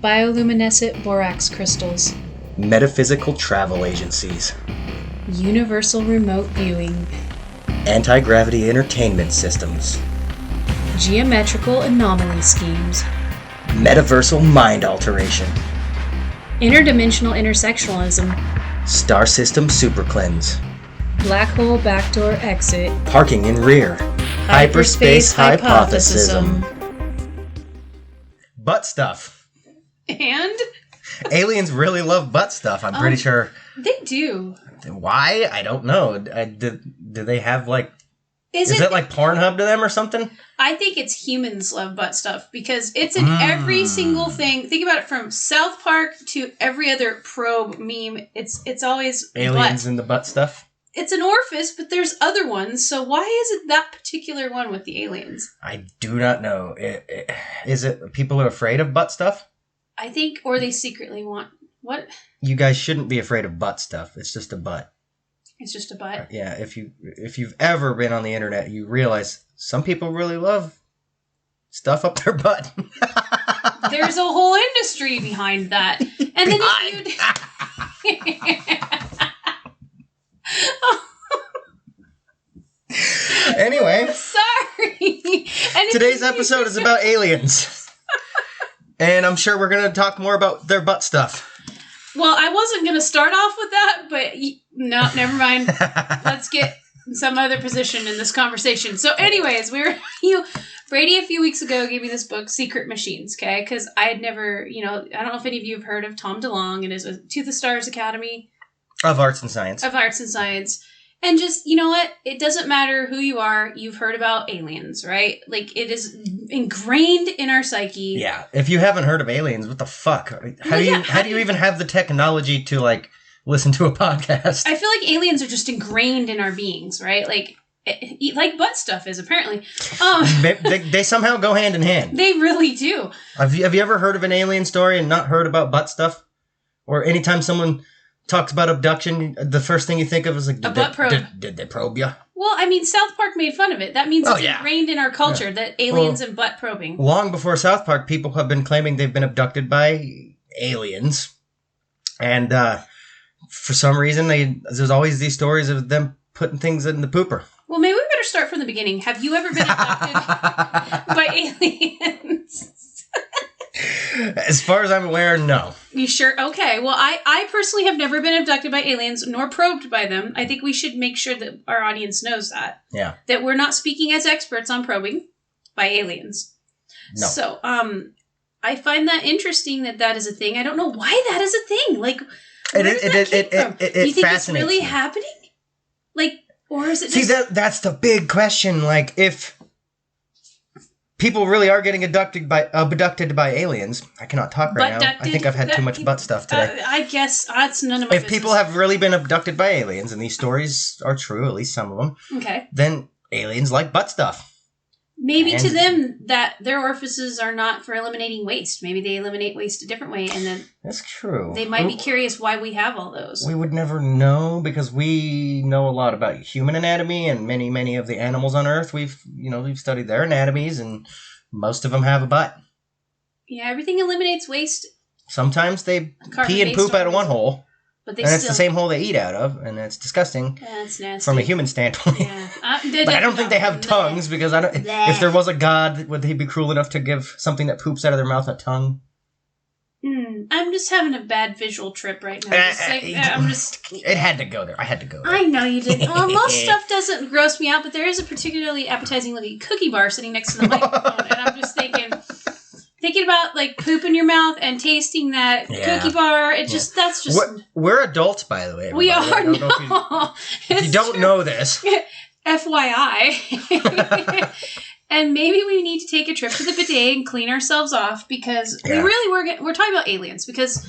Bioluminescent borax crystals. Metaphysical travel agencies. Universal remote viewing. Anti-gravity entertainment systems. Geometrical anomaly schemes. Metaversal mind alteration. Interdimensional intersectionalism. Star system super cleanse. Black hole backdoor exit. Parking in rear. Hyperspace hypothesism. Butt stuff. And? Aliens really love butt stuff, I'm pretty sure. They do. Why? I don't know. Do they have, like... Is it like Pornhub to them or something? I think it's humans love butt stuff because it's in every single thing. Think about it from South Park to every other probe meme. It's always aliens butt. in the butt stuff? It's an orifice, but there's other ones. So why is it that particular one with the aliens? I do not know. Is it people are afraid of butt stuff? I think, or they secretly want... What? You guys shouldn't be afraid of butt stuff. It's just a butt. It's just a butt. Yeah, if you've ever been on the internet, you realize some people really love stuff up their butt. There's a whole industry behind that. And then Anyway. Sorry. Today's episode is about aliens. And I'm sure we're going to talk more about their butt stuff. Well, I wasn't going to start off with that, but no, never mind. Let's get some other position in this conversation. So anyways, Brady a few weeks ago gave me this book, Sekret Machines, okay? Because I had never, I don't know if any of you have heard of Tom Delonge and his To the Stars Academy. Of Arts and Science. And just, you know what? It doesn't matter who you are. You've heard about aliens, right? Like, it is ingrained in our psyche. Yeah. If you haven't heard of aliens, what the fuck? How do you even have the technology to, like, listen to a podcast? I feel like aliens are just ingrained in our beings, right? Like butt stuff is, apparently. They somehow go hand in hand. They really do. Have you ever heard of an alien story and not heard about butt stuff? Or anytime someone talks about abduction, the first thing you think of is like, butt probe. Did they probe you? Well, I mean, South Park made fun of it. That means it's ingrained in our culture that aliens and butt probing. Long before South Park, people have been claiming they've been abducted by aliens. And for some reason, there's always these stories of them putting things in the pooper. Well, maybe we better start from the beginning. Have you ever been abducted by aliens? As far as I'm aware, no. You sure? Okay. Well, I personally have never been abducted by aliens nor probed by them. I think we should make sure that our audience knows that. Yeah. That we're not speaking as experts on probing by aliens. No. So, I find that interesting that is a thing. I don't know why that is a thing. Like, where does that came from? Do you think it's really happening? Like, or is it just... See, that's the big question. Like, if people really are getting abducted by aliens. I cannot talk right now. I think I've had too much butt stuff today. I guess that's none of my business. If people have really been abducted by aliens, and these stories are true, at least some of them, okay, then aliens like butt stuff. Maybe to them that their orifices are not for eliminating waste. Maybe they eliminate waste a different way, and then that's true. They might be curious why we have all those. We would never know because we know a lot about human anatomy and many of the animals on Earth. We've studied their anatomies, and most of them have a butt. Yeah, everything eliminates waste. Sometimes they pee and poop out of one hole. But it's the same hole they eat out of, and it's disgusting. That's nasty. From a human standpoint. Yeah. But I don't think they have tongues, because if there was a god, would he be cruel enough to give something that poops out of their mouth a tongue? I'm just having a bad visual trip right now. It had to go there. I had to go there. I know you did. Well, most stuff doesn't gross me out, but there is a particularly appetizing looking cookie bar sitting next to the microphone, and I'm just thinking about like poop in your mouth and tasting that cookie bar. That's just. We're adults, by the way. We are. If you don't know this, FYI. And maybe we need to take a trip to the bidet and clean ourselves off, because we're talking about aliens, because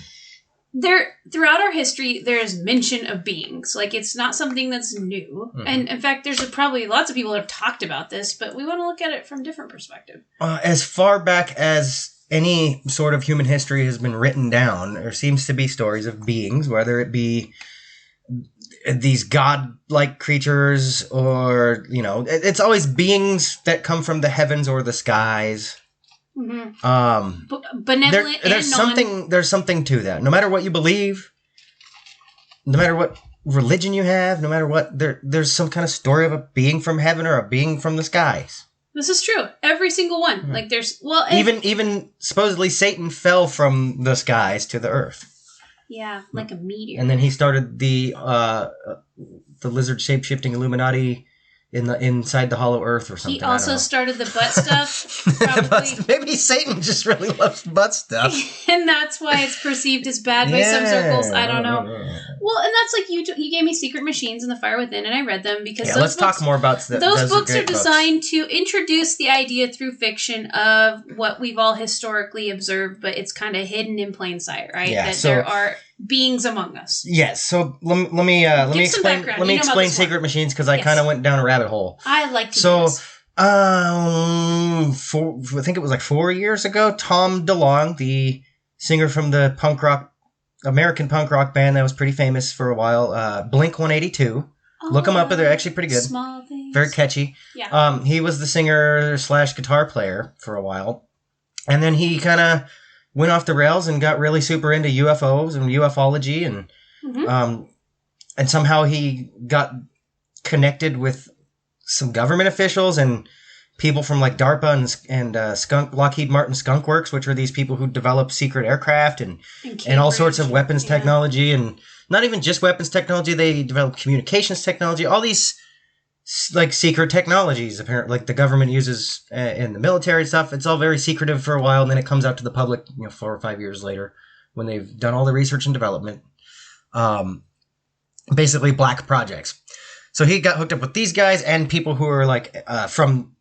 throughout our history there is mention of beings. Like, it's not something that's new. Mm-hmm. And in fact, there's probably lots of people that have talked about this, but we want to look at it from a different perspective. As far back as any sort of human history has been written down, there seems to be stories of beings, whether it be these god-like creatures, or, it's always beings that come from the heavens or the skies. Benevolent there's something to that. No matter what you believe, no matter what religion you have, no matter what, there's some kind of story of a being from heaven or a being from the skies. This is true. Every single one. Like there's even supposedly Satan fell from the skies to the earth. Yeah, like a meteor. And then he started the lizard shape-shifting Illuminati inside the hollow earth or something. He also started the butt stuff. Probably. Maybe Satan just really loves butt stuff. And that's why it's perceived as bad by some circles. I don't know. Well, and that's like you gave me Sekret Machines and the Fire Within, and I read them because let's talk more about those books are designed to introduce the idea through fiction of what we've all historically observed, but it's kind of hidden in plain sight, right? Yeah, that there are beings among us. Yes. So let me explain Sekret Machines because I kind of went down a rabbit hole. I like to do this. I think it was like 4 years ago, Tom DeLonge, the singer from the American punk rock band that was pretty famous for a while, Blink 182. Look them up; they're actually pretty good. Small things. Very catchy. Yeah. He was the singer / guitar player for a while, and then he kind of went off the rails and got really super into UFOs and ufology, and somehow he got connected with some government officials and people from like DARPA and Lockheed Martin Skunk Works, which are these people who develop secret aircraft and all sorts of weapons technology, and not even just weapons technology. They develop communications technology, all these like secret technologies apparently like the government uses in the military and stuff. It's all very secretive for a while, and then it comes out to the public 4 or 5 years later when they've done all the research and development. Basically black projects. So he got hooked up with these guys and people who are like from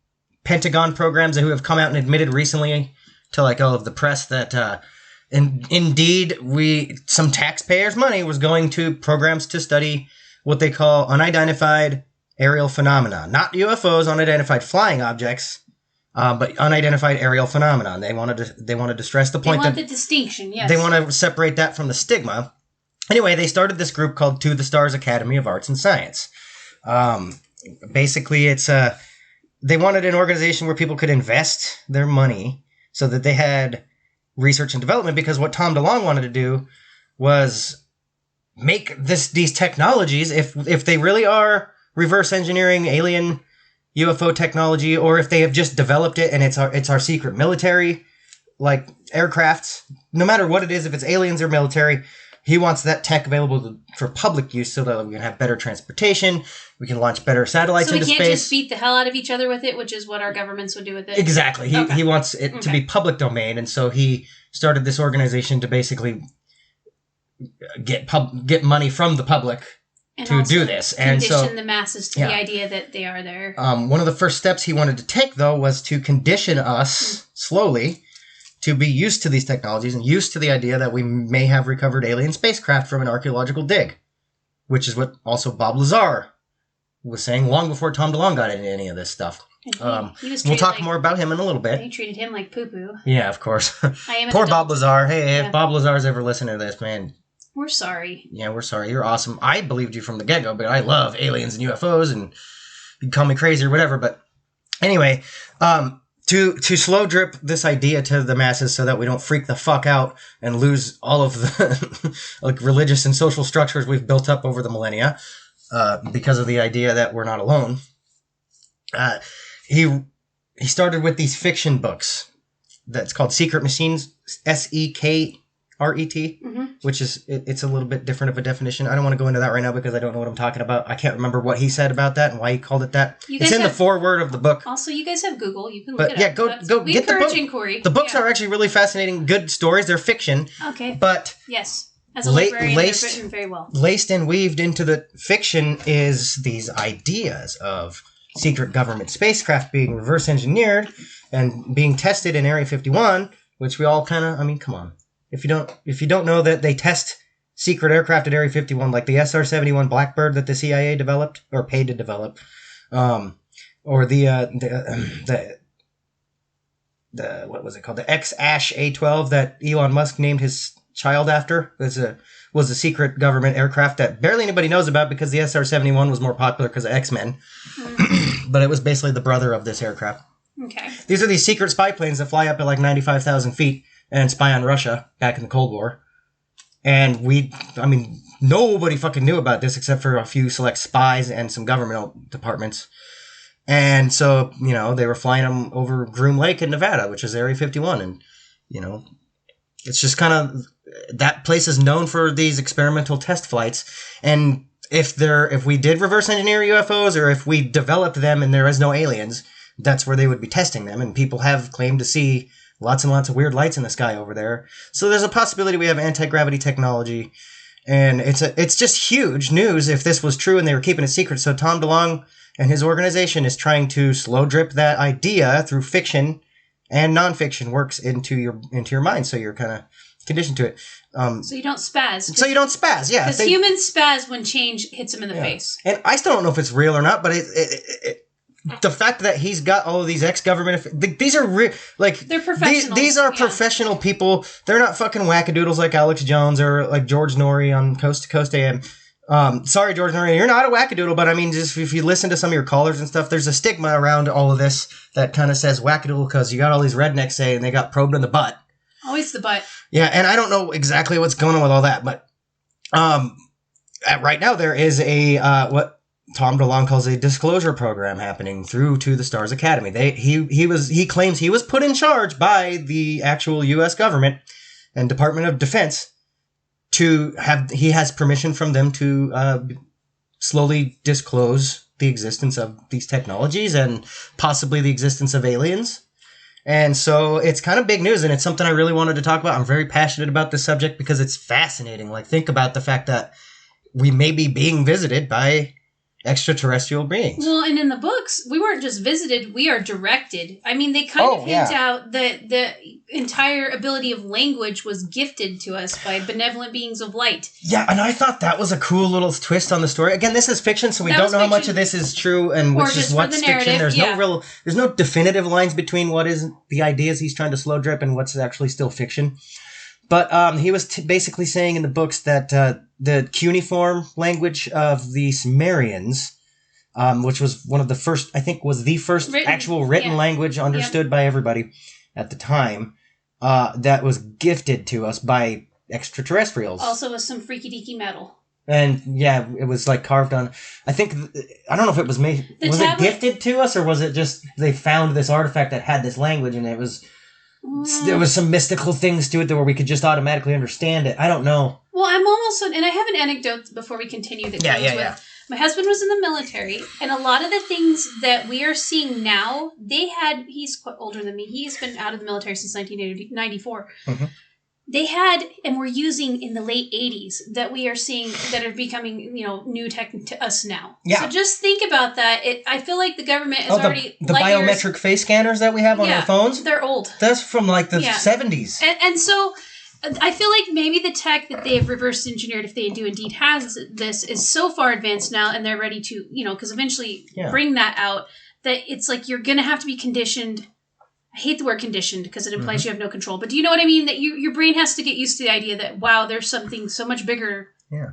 Pentagon programs who have come out and admitted recently to like all of the press that indeed some taxpayers' money was going to programs to study what they call unidentified aerial phenomena. Not UFOs, unidentified flying objects, but unidentified aerial phenomena. They wanted to stress the point that the distinction, yes. They want to separate that from the stigma. Anyway, they started this group called To the Stars Academy of Arts and Science. Basically, it's they wanted an organization where people could invest their money so that they had research and development, because what Tom DeLonge wanted to do was make these technologies, if they really are reverse engineering alien UFO technology, or if they have just developed it and it's our secret military like aircrafts, no matter what it is, if it's aliens or military, he wants that tech available for public use so that we can have better transportation, we can launch better satellites into space. So we can't just beat the hell out of each other with it, which is what our governments would do with it? Exactly. He wants it to be public domain, and so he started this organization to basically get money from the public to do this. And condition the masses to the idea that they are there. One of the first steps he wanted to take, though, was to condition us slowly to be used to these technologies and used to the idea that we may have recovered alien spacecraft from an archaeological dig, which is what also Bob Lazar was saying long before Tom DeLonge got into any of this stuff. We'll talk more about him in a little bit. He treated him like poo-poo. Yeah, of course. Poor Bob Lazar. Hey, if Bob Lazar's ever listening to this, man, we're sorry. Yeah, we're sorry. You're awesome. I believed you from the get-go, but I love aliens and UFOs, and you can call me crazy or whatever. But anyway, to slow drip this idea to the masses so that we don't freak the fuck out and lose all of the like religious and social structures we've built up over the millennia because of the idea that we're not alone. He started with these fiction books that's called Sekret Machines, Sekret, which is, it's a little bit different of a definition. I don't want to go into that right now because I don't know what I'm talking about. I can't remember what he said about that and why he called it that. It's in the foreword of the book. Also, you guys have Google. You can look it up. Go get the book. Inquiry. The books are actually really fascinating, good stories. They're fiction. Okay. But yes, as a librarian, they're written very well. Laced and weaved into the fiction is these ideas of secret government spacecraft being reverse engineered and being tested in Area 51, which we all kind of, I mean, come on. If you don't know that they test secret aircraft at Area 51, like the SR-71 Blackbird that the CIA developed or paid to develop, or the what was it called? The X-Ash A-12 that Elon Musk named his child after was a secret government aircraft that barely anybody knows about because the SR-71 was more popular because of X-Men, but it was basically the brother of this aircraft. Okay. These are these secret spy planes that fly up at like 95,000 feet and spy on Russia back in the Cold War. And nobody fucking knew about this except for a few select spies and some governmental departments. And so, they were flying them over Groom Lake in Nevada, which is Area 51. And, it's just kind of, that place is known for these experimental test flights. And if we did reverse engineer UFOs, or if we developed them and there is no aliens, that's where they would be testing them. And people have claimed to see lots and lots of weird lights in the sky over there. So there's a possibility we have anti-gravity technology. And it's just huge news if this was true and they were keeping it secret. So Tom DeLonge and his organization is trying to slow drip that idea through fiction and nonfiction works into your mind. So you're kind of conditioned to it. So you don't spaz. Yeah. Because humans spaz when change hits them in the face. And I still don't know if it's real or not, but the fact that he's got all of these ex-government... These are real... They're professionals. These are professional people. They're not fucking wackadoodles like Alex Jones or like George Norrie on Coast to Coast AM. Sorry, George Norrie, you're not a wackadoodle, but just if you listen to some of your callers and stuff, there's a stigma around all of this that kind of says wackadoodle because you got all these rednecks saying they got probed in the butt. Always the butt. Yeah, and I don't know exactly what's going on with all that, but right now there is what Tom DeLonge calls a disclosure program happening through To the Stars Academy. He claims he was put in charge by the actual U.S. government and Department of Defense he has permission from them to slowly disclose the existence of these technologies and possibly the existence of aliens. And so it's kind of big news, and it's something I really wanted to talk about. I'm very passionate about this subject because it's fascinating. Think about the fact that we may be being visited by extraterrestrial beings. Well, and in the books, we weren't just visited, we are directed. They kind of hint out that the entire ability of language was gifted to us by benevolent beings of light. Yeah, and I thought that was a cool little twist on the story. Again, this is fiction, so we don't know how much of this is true and which is what's fiction. There's no definitive lines between what is the ideas he's trying to slow drip and what's actually still fiction. But he was basically saying in the books that the cuneiform language of the Sumerians, which was one of the first, I think was the first actual written language understood by everybody at the time, that was gifted to us by extraterrestrials. Also with some freaky deaky metal. And yeah, it was carved on, I don't know if it was made, it gifted to us or was it just they found this artifact that had this language and there was some mystical things to it where we could just automatically understand it. I don't know. Well, I'm almost... And I have an anecdote before we continue that goes with... My husband was in the military, and a lot of the things that we are seeing now, he's quite older than me. He's been out of the military since 1994. Mm-hmm. They had, and were using in the late 80s, that we are seeing that are becoming, new tech to us now. Yeah. So just think about that. I feel like the government is already... The biometric face scanners that we have on our phones? They're old. That's from the 70s. And so I feel like maybe the tech that they have reverse engineered, if they do indeed has this, is so far advanced now and they're ready to, because eventually bring that out, that it's you're going to have to be conditioned. I hate the word conditioned because it implies you have no control. But do you know what I mean? That your brain has to get used to the idea that, wow, there's something so much bigger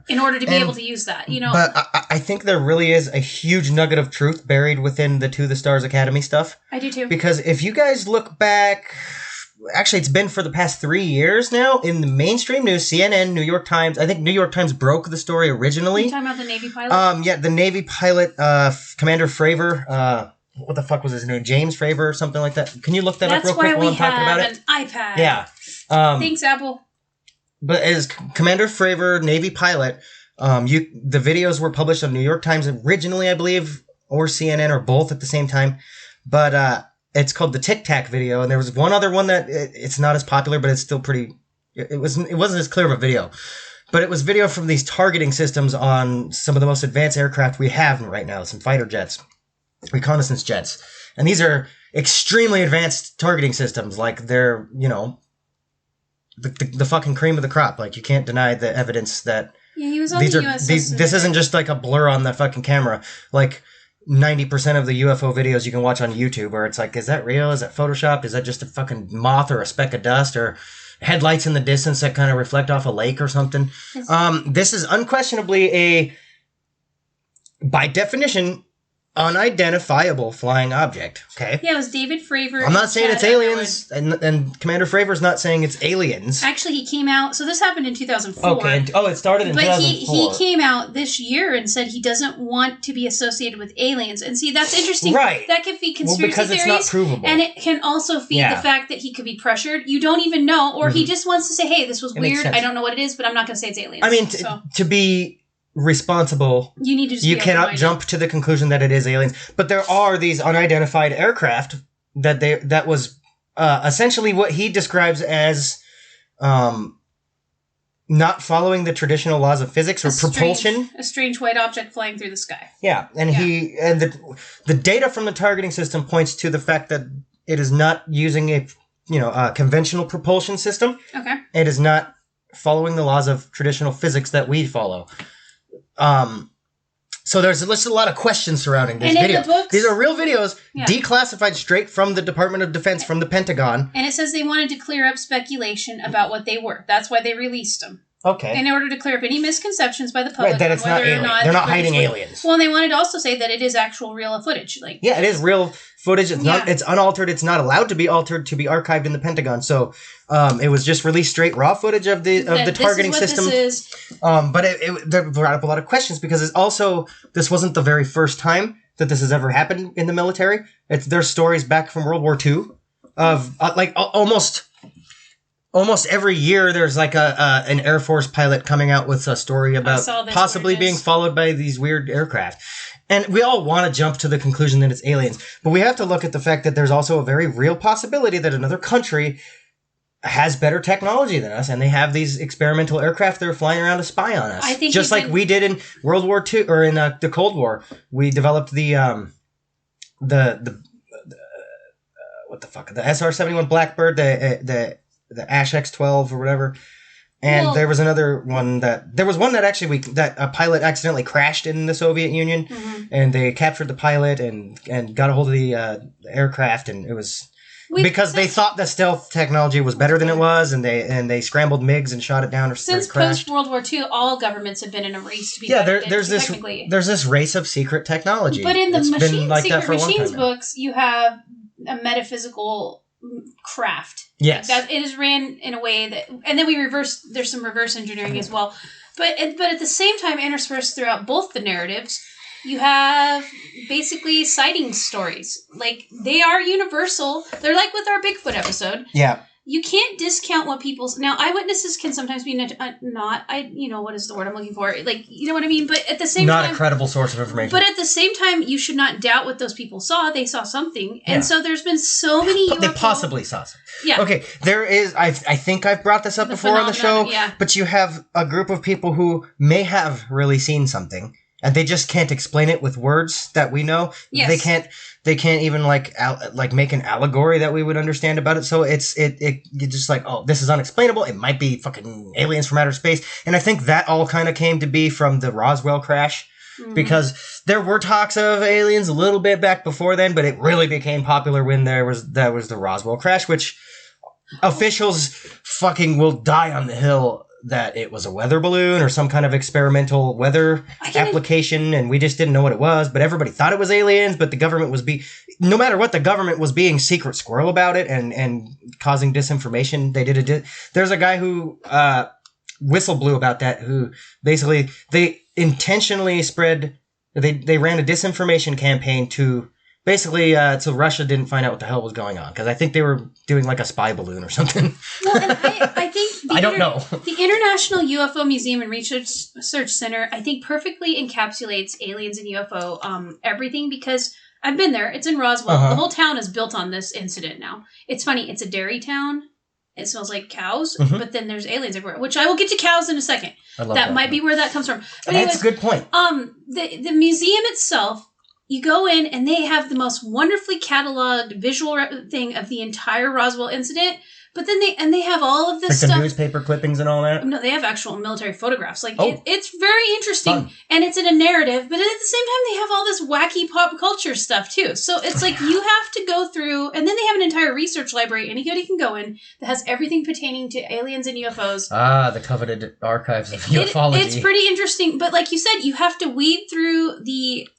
in order to be able to use that. But I think there really is a huge nugget of truth buried within the To the Stars Academy stuff. I do too. Because if you guys look back... Actually, it's been for the past 3 years now in the mainstream news, CNN, New York Times. I think New York Times broke the story originally. Are you talking about the Navy pilot? The Navy pilot, Commander Fravor. What the fuck was his name? James Fravor or something like that. Can you look that up real quick while I'm talking about it? That's why we have an iPad. Yeah. Thanks, Apple. But as Commander Fravor, Navy pilot, the videos were published on New York Times originally, I believe, or CNN, or both at the same time. But it's called the Tic Tac video, and there was one other one that it's not as popular, but it's still pretty. It wasn't as clear of a video, but it was video from these targeting systems on some of the most advanced aircraft we have right now, some fighter jets, reconnaissance jets, and these are extremely advanced targeting systems. They're the fucking cream of the crop. You can't deny the evidence that he was on the USS. This isn't just a blur on the fucking camera. 90% of the UFO videos you can watch on YouTube where it's is that real? Is that Photoshopped? Is that just a fucking moth or a speck of dust or headlights in the distance that kind of reflect off a lake or something? This is unquestionably by definition, unidentifiable flying object. Okay. Yeah, it was David Fravor. I'm not saying it's aliens, and Commander Fravor's not saying it's aliens. Actually, he came out. So this happened in 2004. Okay. Oh, it started in 2004. But he came out this year and said he doesn't want to be associated with aliens. And see, that's interesting. Right. That could be conspiracy because theories. It's not provable. And it can also feed the fact that he could be pressured. You don't even know, or he just wants to say, "Hey, this was weird. I don't know what it is, but I'm not going to say it's aliens." I mean, to be responsible, you need to just you cannot jump to the conclusion that it is aliens, but there are these unidentified aircraft that was essentially what he describes as not following the traditional laws of physics or propulsion. A strange white object flying through the sky. Yeah, and the data from the targeting system points to the fact that it is not using a conventional propulsion system. Okay. It is not following the laws of traditional physics that we follow. So there's a lot of questions surrounding this video. These are real videos, declassified straight from the Department of Defense, from the Pentagon. And it says they wanted to clear up speculation about what they were. That's why they released them. Okay. In order to clear up any misconceptions by the public. Right, that it's not alien. They're not hiding aliens. Well, and they wanted to also say that it is actual real footage. Yeah, it is real footage. It's not. It's unaltered. It's not allowed to be altered to be archived in the Pentagon. So, it was just released straight raw footage of the targeting system. This is. But it brought up a lot of questions because this wasn't the very first time that this has ever happened in the military. There's stories back from World War II of almost every year there's like an Air Force pilot coming out with a story about possibly being followed by these weird aircraft. And we all want to jump to the conclusion that it's aliens. But we have to look at the fact that there's also a very real possibility that another country has better technology than us, and they have these experimental aircraft that are flying around to spy on us. Just like we did in World War II, or in the Cold War. We developed the SR-71 Blackbird, the Ash X-12 or whatever. And there was another one that actually a pilot accidentally crashed in the Soviet Union, and they captured the pilot and got a hold of the aircraft, and it was because they thought the stealth technology was better than it was, and they scrambled MiGs and shot it down. Since post World War II, all governments have been in a race to be better. There's this race of secret technology. But in the Secret Machines books, you have a metaphysical craft. Yes. That it is ran in a way that, and then there's some reverse engineering as well. But at the same time, interspersed throughout both the narratives, you have basically sighting stories. Like, they are universal. They're like with our Bigfoot episode. Yeah. You can't discount what people's... Now, eyewitnesses can sometimes be what is the word I'm looking for? Like, you know what I mean? But at the same time... Not a credible source of information. But at the same time, you should not doubt what those people saw. They saw something. And so there's been so many UFO... They possibly saw something. Yeah. Okay, there is... I think I've brought this up before on the show. Yeah. But you have a group of people who may have really seen something, and they just can't explain it with words that we know. Yes. They can't even like make an allegory that we would understand about it. So you're just like, oh, this is unexplainable. It might be fucking aliens from outer space. And I think that all kind of came to be from the Roswell crash, because there were talks of aliens a little bit back before then, but it really became popular when that was the Roswell crash, which officials fucking will die on the hill that it was a weather balloon or some kind of experimental weather application, and we just didn't know what it was, but everybody thought it was aliens, but the government was no matter what, the government was being secret squirrel about it and causing disinformation. There's a guy who whistle blew about that, who basically they intentionally they ran a disinformation campaign to basically, so Russia didn't find out what the hell was going on, because I think they were doing like a spy balloon or something. Well, and I think I don't know. The International UFO Museum and Research Center, I think, perfectly encapsulates aliens and UFO everything, because I've been there. It's in Roswell. The whole town is built on this incident now. It's funny. It's a dairy town. It smells like cows, but then there's aliens everywhere, which I will get to cows in a second. I love that might be where that comes from. But that's a good point. The museum itself, you go in and they have the most wonderfully cataloged visual thing of the entire Roswell incident. But then they have all of this stuff. Like the newspaper clippings and all that? No, they have actual military photographs. Like, it's very interesting. Fun. And it's in a narrative, but at the same time, they have all this wacky pop culture stuff, too. So it's like, you have to go through, and then they have an entire research library anybody can go in that has everything pertaining to aliens and UFOs. The coveted archives of ufology. It's pretty interesting, but like you said, you have to weed through the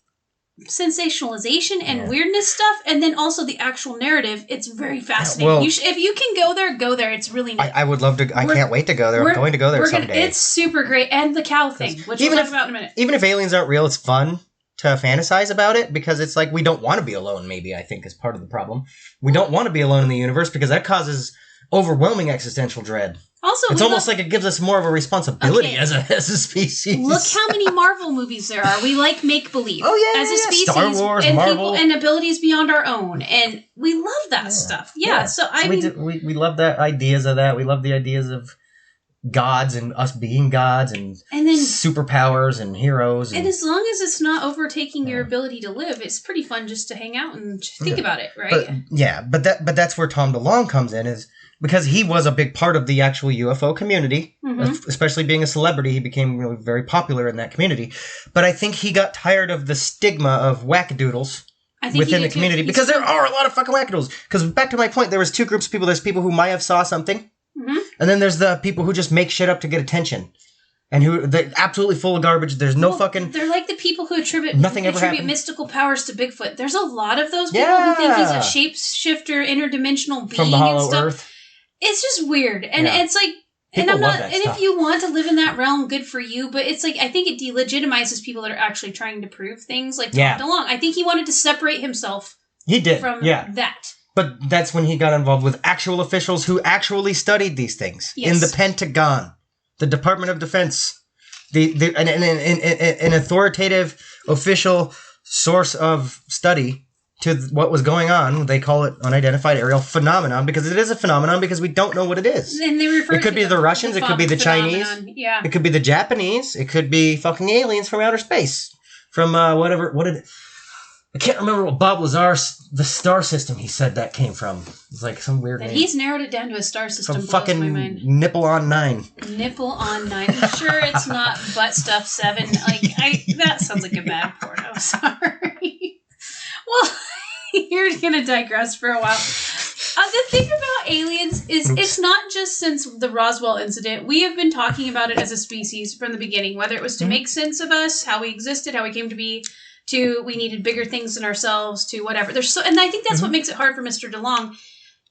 sensationalization and weirdness stuff, and then also the actual narrative. It's very fascinating. Well, if you can go there, go there. It's really neat. I would love to. I can't wait to go there. I'm going to go there someday. It's super great. And the cow thing, which we'll talk about in a minute. Even if aliens aren't real, it's fun to fantasize about it because it's like we don't want to be alone, maybe, I think is part of the problem. We don't want to be alone in the universe because that causes overwhelming existential dread. Also, it's almost like it gives us more of a responsibility as a species. Look how many Marvel movies there are. We like make-believe as a species. Star Wars, and Marvel. People, and abilities beyond our own. And we love that stuff. Yeah, so I mean... We love the ideas of that. We love the ideas of gods and us being gods and then superpowers and heroes. And as long as it's not overtaking your ability to live, it's pretty fun just to hang out and think about it, right? But that's where Tom DeLonge comes in, is because he was a big part of the actual UFO community, especially being a celebrity. He became really very popular in that community. But I think he got tired of the stigma of wackadoodles within the community, because there are a lot of fucking wackadoodles. Because back to my point, there was two groups of people. There's people who might have saw something, and then there's the people who just make shit up to get attention. And who they're absolutely full of garbage. There's no fucking... They're like the people who attribute mystical powers to Bigfoot. There's a lot of those people who think he's a shapeshifter, interdimensional being from the hollow and stuff. earth. It's just weird. And it's like... People and I'm love not... that And stuff. if you want to live in that realm, good for you. But it's like, I think it delegitimizes people that are actually trying to prove things, like Tom DeLonge. I think he wanted to separate himself from that. But that's when he got involved with actual officials who actually studied these things. In the Pentagon, the Department of Defense, an authoritative official source of study to what was going on. They call it unidentified aerial phenomenon because it is a phenomenon because we don't know what it is. And they refer it could be the Russians, it could be the Chinese, it could be the Japanese, it could be fucking aliens from outer space. From I can't remember what Bob Lazar, the star system he said that came from. It's like some weird name. He's narrowed it down to a star system. From fucking Nipple on 9. Nipple on 9. I'm sure it's not Butt Stuff 7. That sounds like a bad porno. Sorry. Well, you're going to digress for a while. The thing about aliens is it's not just since the Roswell incident. We have been talking about it as a species from the beginning, whether it was to make sense of us, how we existed, how we came to be, to we needed bigger things than ourselves, to whatever. And I think that's what makes it hard for Mr. DeLonge.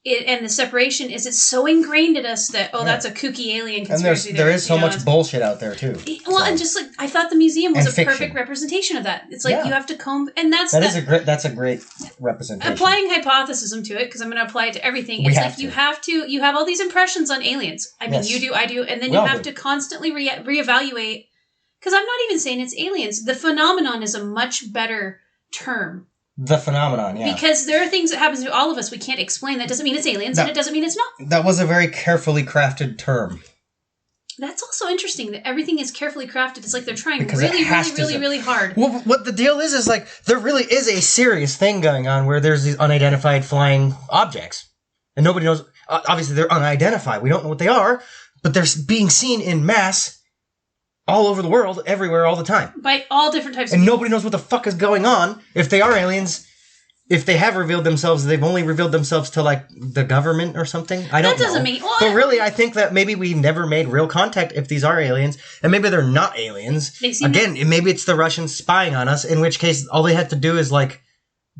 And the separation is it's so ingrained in us that, that's a kooky alien conspiracy. And there is so much bullshit out there, too. Well, and just like, I thought the museum was a perfect representation of that. It's like, you have to comb, and that's a great representation. Applying hypothesism to it, because I'm going to apply it to everything. It's like, you have all these impressions on aliens. I mean, you do, I do, and then you have to constantly reevaluate. Because I'm not even saying it's aliens. The phenomenon is a much better term. The phenomenon, yeah. Because there are things that happen to all of us we can't explain. That doesn't mean it's aliens, and it doesn't mean it's not. That was a very carefully crafted term. That's also interesting, that everything is carefully crafted. It's like they're trying really hard. Well, what the deal is like, there really is a serious thing going on where there's these unidentified flying objects. And nobody knows. Obviously, they're unidentified. We don't know what they are, but they're being seen in mass all over the world, everywhere, all the time. By all different types of people. And nobody knows what the fuck is going on. If they are aliens, if they have revealed themselves, they've only revealed themselves to, like, the government or something. I don't know. That doesn't mean... Well, but really, I think that maybe we never made real contact if these are aliens. And maybe they're not aliens. Maybe it's the Russians spying on us, in which case all they have to do is, like,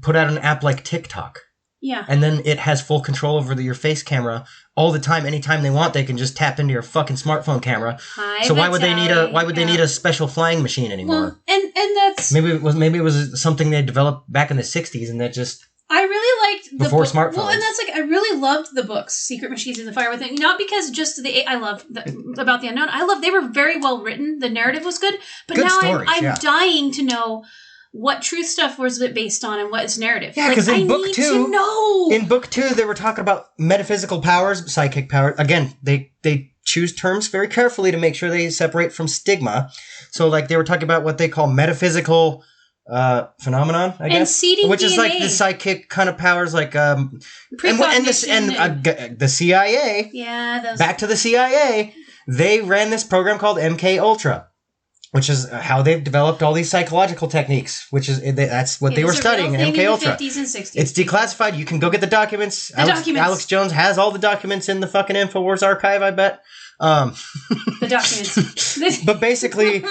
put out an app like TikTok. Yeah. And then it has full control over your face camera all the time. Anytime they want, they can just tap into your fucking smartphone camera. So why would they need a special flying machine anymore? Well, and that's maybe it was something they developed back in the 60s, and that just I really liked the before smartphones. Well, and that's like I really loved the books Sekret Machines and the Fire Within. Not because just I love about the unknown. They were very well written. The narrative was good, but good now stories, I'm dying to know what truth stuff was it based on and what is narrative. Yeah, because in book 2, they were talking about metaphysical powers, psychic powers. Again, they choose terms very carefully to make sure they separate from stigma. So, like, they were talking about what they call metaphysical phenomenon, I guess, which DNA. Is like the psychic kind of powers, like the CIA. Yeah, back to the CIA. They ran this program called MK Ultra, which is how they've developed all these psychological techniques, that's what they were studying in MK Ultra. 50s and 60s. It's declassified. You can go get the documents. Alex Jones has all the documents in the fucking InfoWars archive, I bet. The documents. But basically,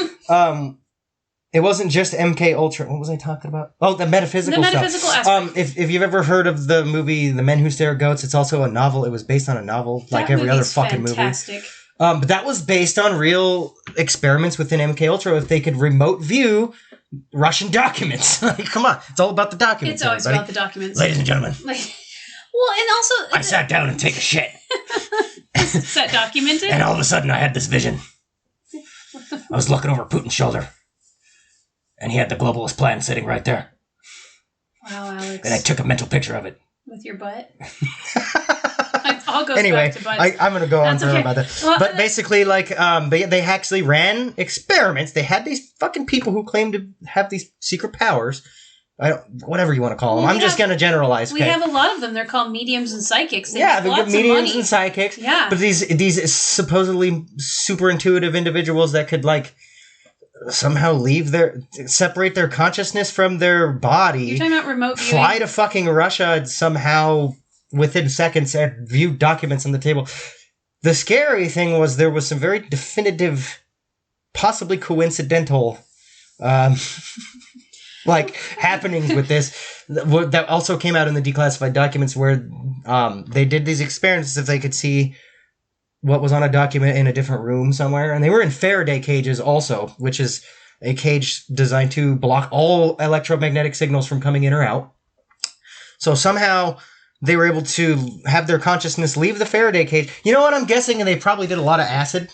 it wasn't just MK Ultra. What was I talking about? Oh, the metaphysical stuff. The metaphysical aspect. If you've ever heard of the movie The Men Who Stare at Goats, it's also a novel. It was based on a novel, like every other fucking fantastic. movie. But that was based on real experiments within MK Ultra. If they could remote view Russian documents, like, come on, it's all about the documents. It's always everybody. about the documents, ladies and gentlemen. Well, and also I sat down and take a shit. Is that documented? And all of a sudden, I had this vision. I was looking over Putin's shoulder, and he had the globalist plan sitting right there. Wow, Alex. And I took a mental picture of it. With your butt? It all goes Anyway, back to butts. I'm going to go on That's further okay. about that. Well, but basically, like, they actually ran experiments. They had these fucking people who claimed to have these secret powers. Whatever you want to call them. Well, I'm just going to generalize. We have a lot of them. They're called mediums and psychics. They yeah, make lots mediums of money. and psychics. Yeah. But these supposedly super intuitive individuals that could, like, somehow separate their consciousness from their body. You're talking about remote viewing? Fly to fucking Russia and somehow within seconds and view documents on the table. The scary thing was there was some very definitive, possibly coincidental, like happenings with this that also came out in the declassified documents where they did these experiments if they could see what was on a document in a different room somewhere. And they were in Faraday cages also, which is a cage designed to block all electromagnetic signals from coming in or out. So somehow they were able to have their consciousness leave the Faraday cage. You know what I'm guessing? And they probably did a lot of acid.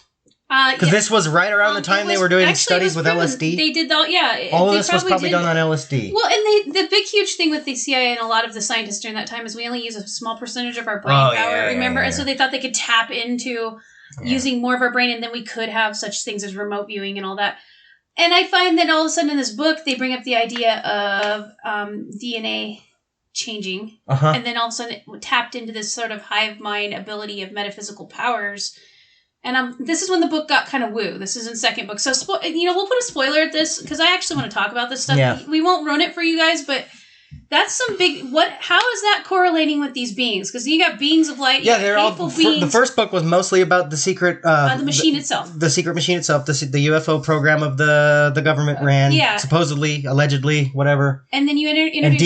Because this was right around the time they were doing studies with LSD. They did that, yeah. All of this was probably done on LSD. Well, and the big, huge thing with the CIA and a lot of the scientists during that time is we only use a small percentage of our brain power, remember? And so they thought they could tap into using more of our brain, and then we could have such things as remote viewing and all that. And I find that all of a sudden in this book, they bring up the idea of DNA changing. And then all of a sudden it tapped into this sort of hive mind ability of metaphysical powers. And this is when the book got kind of woo. This is in second book. So, we'll put a spoiler at this because I actually want to talk about this stuff. Yeah. We won't ruin it for you guys, but that's some big... How is that correlating with these beings? Because you got beings of light, they're all... The first book was mostly about the secret... the machine itself. The secret machine itself. The UFO program of the government ran. Supposedly, allegedly, whatever. And then you introduced... And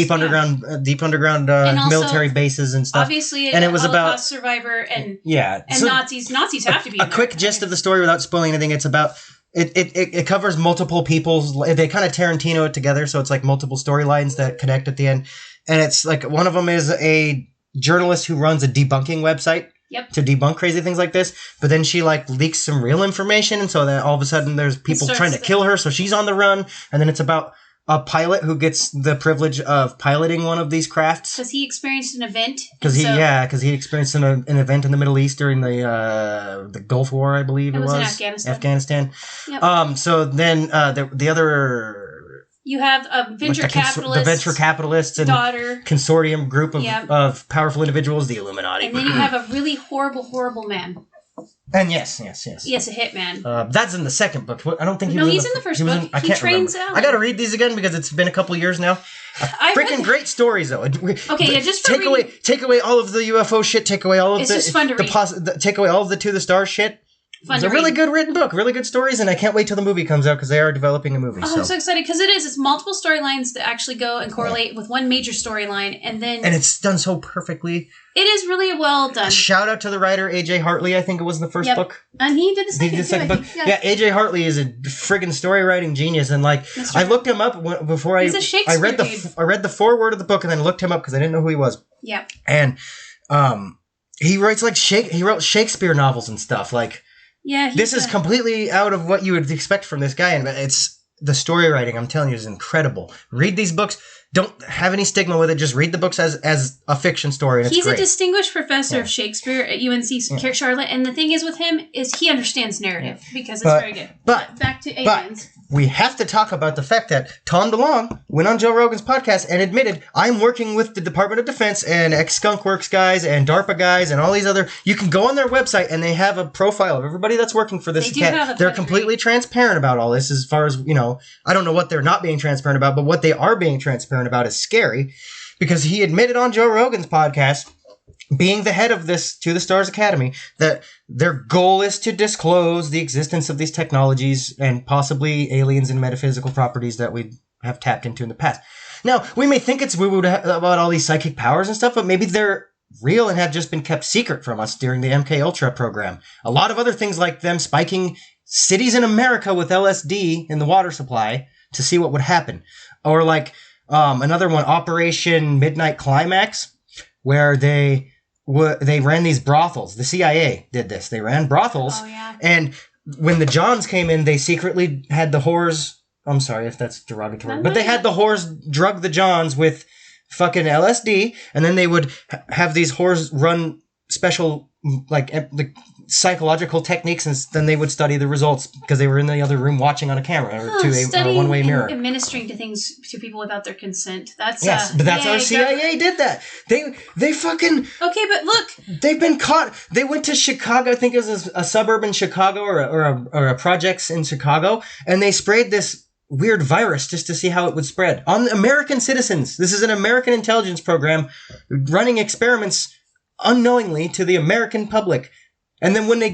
deep underground and also, military bases and stuff. Obviously, and it was Holocaust about survivor and... And so Nazis. Nazis have to be... A quick gist of the story without spoiling anything. It's about... It covers multiple people's... They kind of Tarantino it together, so it's like multiple storylines that connect at the end. And it's like one of them is a journalist who runs a debunking website to debunk crazy things like this. But then she like leaks some real information, and so then all of a sudden there's people trying to kill her, so she's on the run. And then it's about a pilot who gets the privilege of piloting one of these crafts because he experienced an event. Because he experienced an event in the Middle East during the Gulf War, I believe it was in Afghanistan. Yep. So then the other. You have a venture capitalist. The venture capitalists and daughter. Consortium group of powerful individuals, the Illuminati. And then you have a really horrible, horrible man. And yes. Yes, a hitman. That's in the second book. I don't think he's in the first book. I can't trains remember. Alan. I got to read these again because it's been a couple years now. Freaking great stories though. Okay, just for take away all of the UFO shit. Take away all of it's just fun to read. Take away all of the To the Stars shit. It's a really good written book, really good stories, and I can't wait till the movie comes out because they are developing a movie. I'm so excited because it's multiple storylines that actually go and correlate with one major storyline, and it's done so perfectly. It is really well done. Shout out to the writer A.J. Hartley. I think it was the first book, and he did the second book. Yeah, A.J. Hartley is a friggin' story writing genius, and I looked him up before I read the foreword of the book, and then looked him up because I didn't know who he was. Yeah, and he writes he wrote Shakespeare novels and stuff like. Yeah, this is completely out of what you would expect from this guy, and it's the story writing. I'm telling you, is incredible. Read these books. Don't have any stigma with it. Just read the books as a fiction story. And he's a distinguished professor of Shakespeare at UNC Charlotte, and the thing is with him is he understands narrative because it's very good. But back to aliens. We have to talk about the fact that Tom DeLonge went on Joe Rogan's podcast and admitted, I'm working with the Department of Defense and ex-Skunk Works guys and DARPA guys and all these other... You can go on their website and they have a profile of everybody that's working for this. They're completely transparent about all this as far as, I don't know what they're not being transparent about, but what they are being transparent about is scary because he admitted on Joe Rogan's podcast being the head of this To the Stars Academy, that their goal is to disclose the existence of these technologies and possibly aliens and metaphysical properties that we have tapped into in the past. Now, we may think it's woo-woo about all these psychic powers and stuff, but maybe they're real and have just been kept secret from us during the MK Ultra program. A lot of other things like them spiking cities in America with LSD in the water supply to see what would happen. Or like another one, Operation Midnight Climax, where they ran these brothels. The CIA did this. They ran brothels. Oh, yeah. And when the Johns came in, they secretly had the whores... I'm sorry if that's derogatory. But they had the whores drug the Johns with fucking LSD, and then they would have these whores run special, like, the psychological techniques, and then they would study the results because they were in the other room watching on a camera or a one-way mirror. Administering to things to people without their consent. That's but that's how CIA did that. They fucking... Okay, but look. They've been caught. They went to Chicago, I think it was a suburb in Chicago or a projects in Chicago, and they sprayed this weird virus just to see how it would spread on American citizens. This is an American intelligence program running experiments unknowingly to the American public. And then when it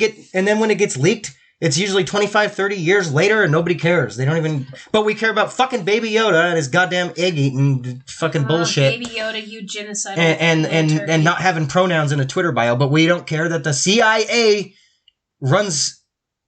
gets leaked, it's usually 25, 30 years later and nobody cares. They don't even, but we care about fucking Baby Yoda and his goddamn egg eating fucking bullshit. Baby Yoda, you genocidal. And not having pronouns in a Twitter bio, but we don't care that the CIA runs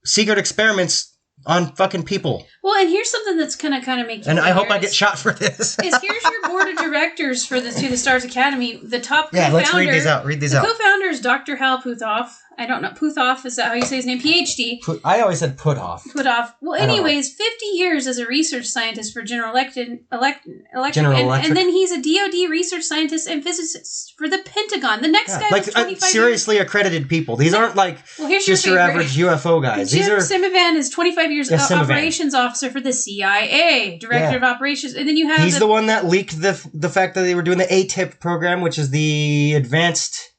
secret experiments on fucking people. Well, and here's something that's gonna kind of make you. And I hope I get shot for this. Here's your board of directors for the To the Stars Academy. The top co-founder. Yeah, let's read these out. The co-founder is Dr. Hal Puthoff. I don't know. Puthoff, is that how you say his name? PhD. I always said Puthoff. Puthoff. Well, anyways, 50 years as a research scientist for General Electric. And then he's a DoD research scientist and physicist for the Pentagon. The next guy was 25 seriously years. Accredited people. These aren't like just your average UFO guys. Jim Simivan is 25 years operations officer for the CIA, director of operations. And then you have he's the one that leaked the fact that they were doing the ATIP program, which is the advanced...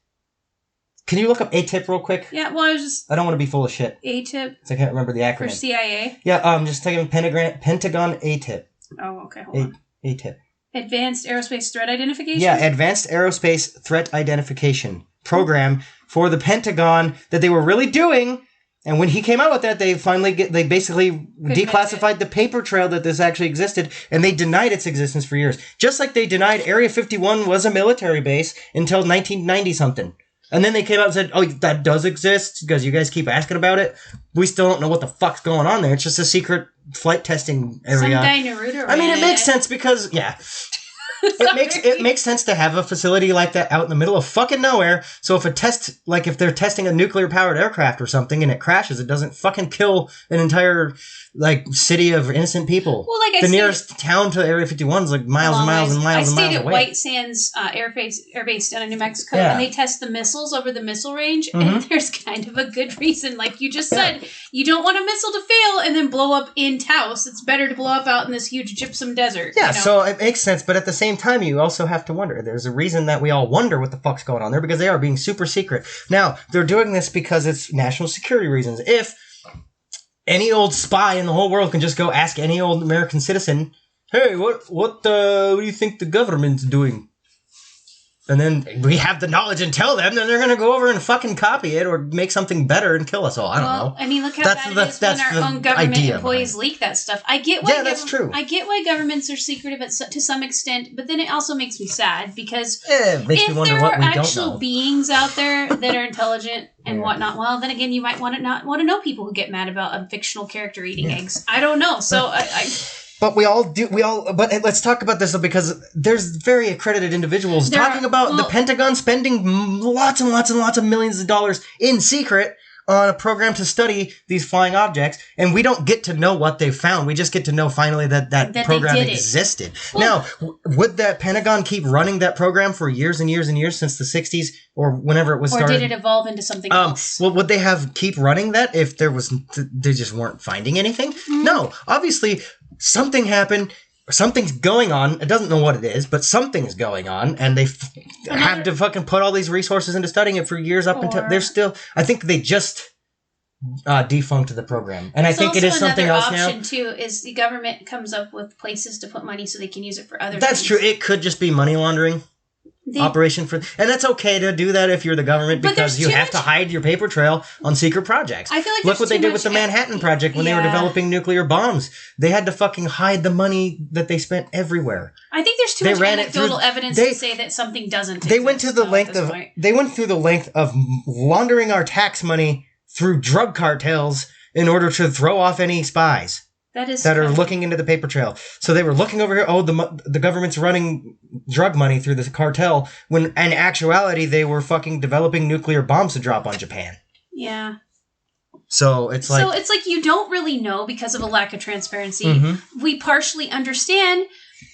Can you look up ATIP real quick? Yeah, well, I don't want to be full of shit. ATIP? I can't remember the acronym. For CIA? Yeah, just taking Pentagon ATIP. Oh, okay, hold on. ATIP. Advanced Aerospace Threat Identification? Yeah, Advanced Aerospace Threat Identification program for the Pentagon that they were really doing. And when he came out with that, they basically declassified the paper trail that this actually existed, and they denied its existence for years. Just like they denied Area 51 was a military base until 1990-something. And then they came out and said, oh, that does exist because you guys keep asking about it. We still don't know what the fuck's going on there. It's just a secret flight testing area. Some guy Naruto. I mean, it makes sense because, it makes sense to have a facility like that out in the middle of fucking nowhere. So if if they're testing a nuclear powered aircraft or something and it crashes, it doesn't fucking kill an entire city of innocent people. Well, the nearest town to Area 51 is miles and miles and miles and miles away. I stayed at White Sands Air Base down in New Mexico, and they test the missiles over the missile range, and there's kind of a good reason. Like you just said, you don't want a missile to fail and then blow up in Taos. It's better to blow up out in this huge gypsum desert. Yeah, so it makes sense, but at the same time, you also have to wonder. There's a reason that we all wonder what the fuck's going on there, because they are being super secret. Now, they're doing this because it's national security reasons. If any old spy in the whole world can just go ask any old American citizen, hey, what do you think the government's doing? And then we have the knowledge and tell them, then they're going to go over and fucking copy it or make something better and kill us all. I don't know. I mean, look how bad it is when our own government employees leak that stuff. I get why that's true. I get why governments are secretive to some extent, but then it also makes me sad because it makes me wonder what we don't know. If there are actual beings out there that are intelligent and whatnot, well, then again, you might not want to know people who get mad about a fictional character eating eggs. I don't know. So But but let's talk about this because there's very accredited individuals talking about the Pentagon spending lots and lots and lots of millions of dollars in secret on a program to study these flying objects, and we don't get to know what they found. We just get to know finally that program existed. Well, now, would that Pentagon keep running that program for years and years and years since the 60s or whenever it was started? Or did it evolve into something else? Well, would they keep running that if they just weren't finding anything? Mm-hmm. No, obviously something happened. Something's going on. It doesn't know what it is, but something's going on, and they have to fucking put all these resources into studying it for years up until they're still. I think they just defunct the program, and I think it is something else now. Another option too is the government comes up with places to put money so they can use it for other. That's things. true. It could just be money laundering. operation for, and that's okay to do that if you're the government, because you have to hide your paper trail on secret projects. I feel like look what they did with the Manhattan Project when they were developing nuclear bombs. They had to fucking hide the money that they spent everywhere. I think there's too much anecdotal evidence to say that something doesn't. They went to the length of they went through the length of laundering our tax money through drug cartels in order to throw off any spies that are looking into the paper trail. So they were looking over here, the government's running drug money through the cartel, when in actuality they were fucking developing nuclear bombs to drop on Japan. Yeah. So it's like you don't really know because of a lack of transparency. We partially understand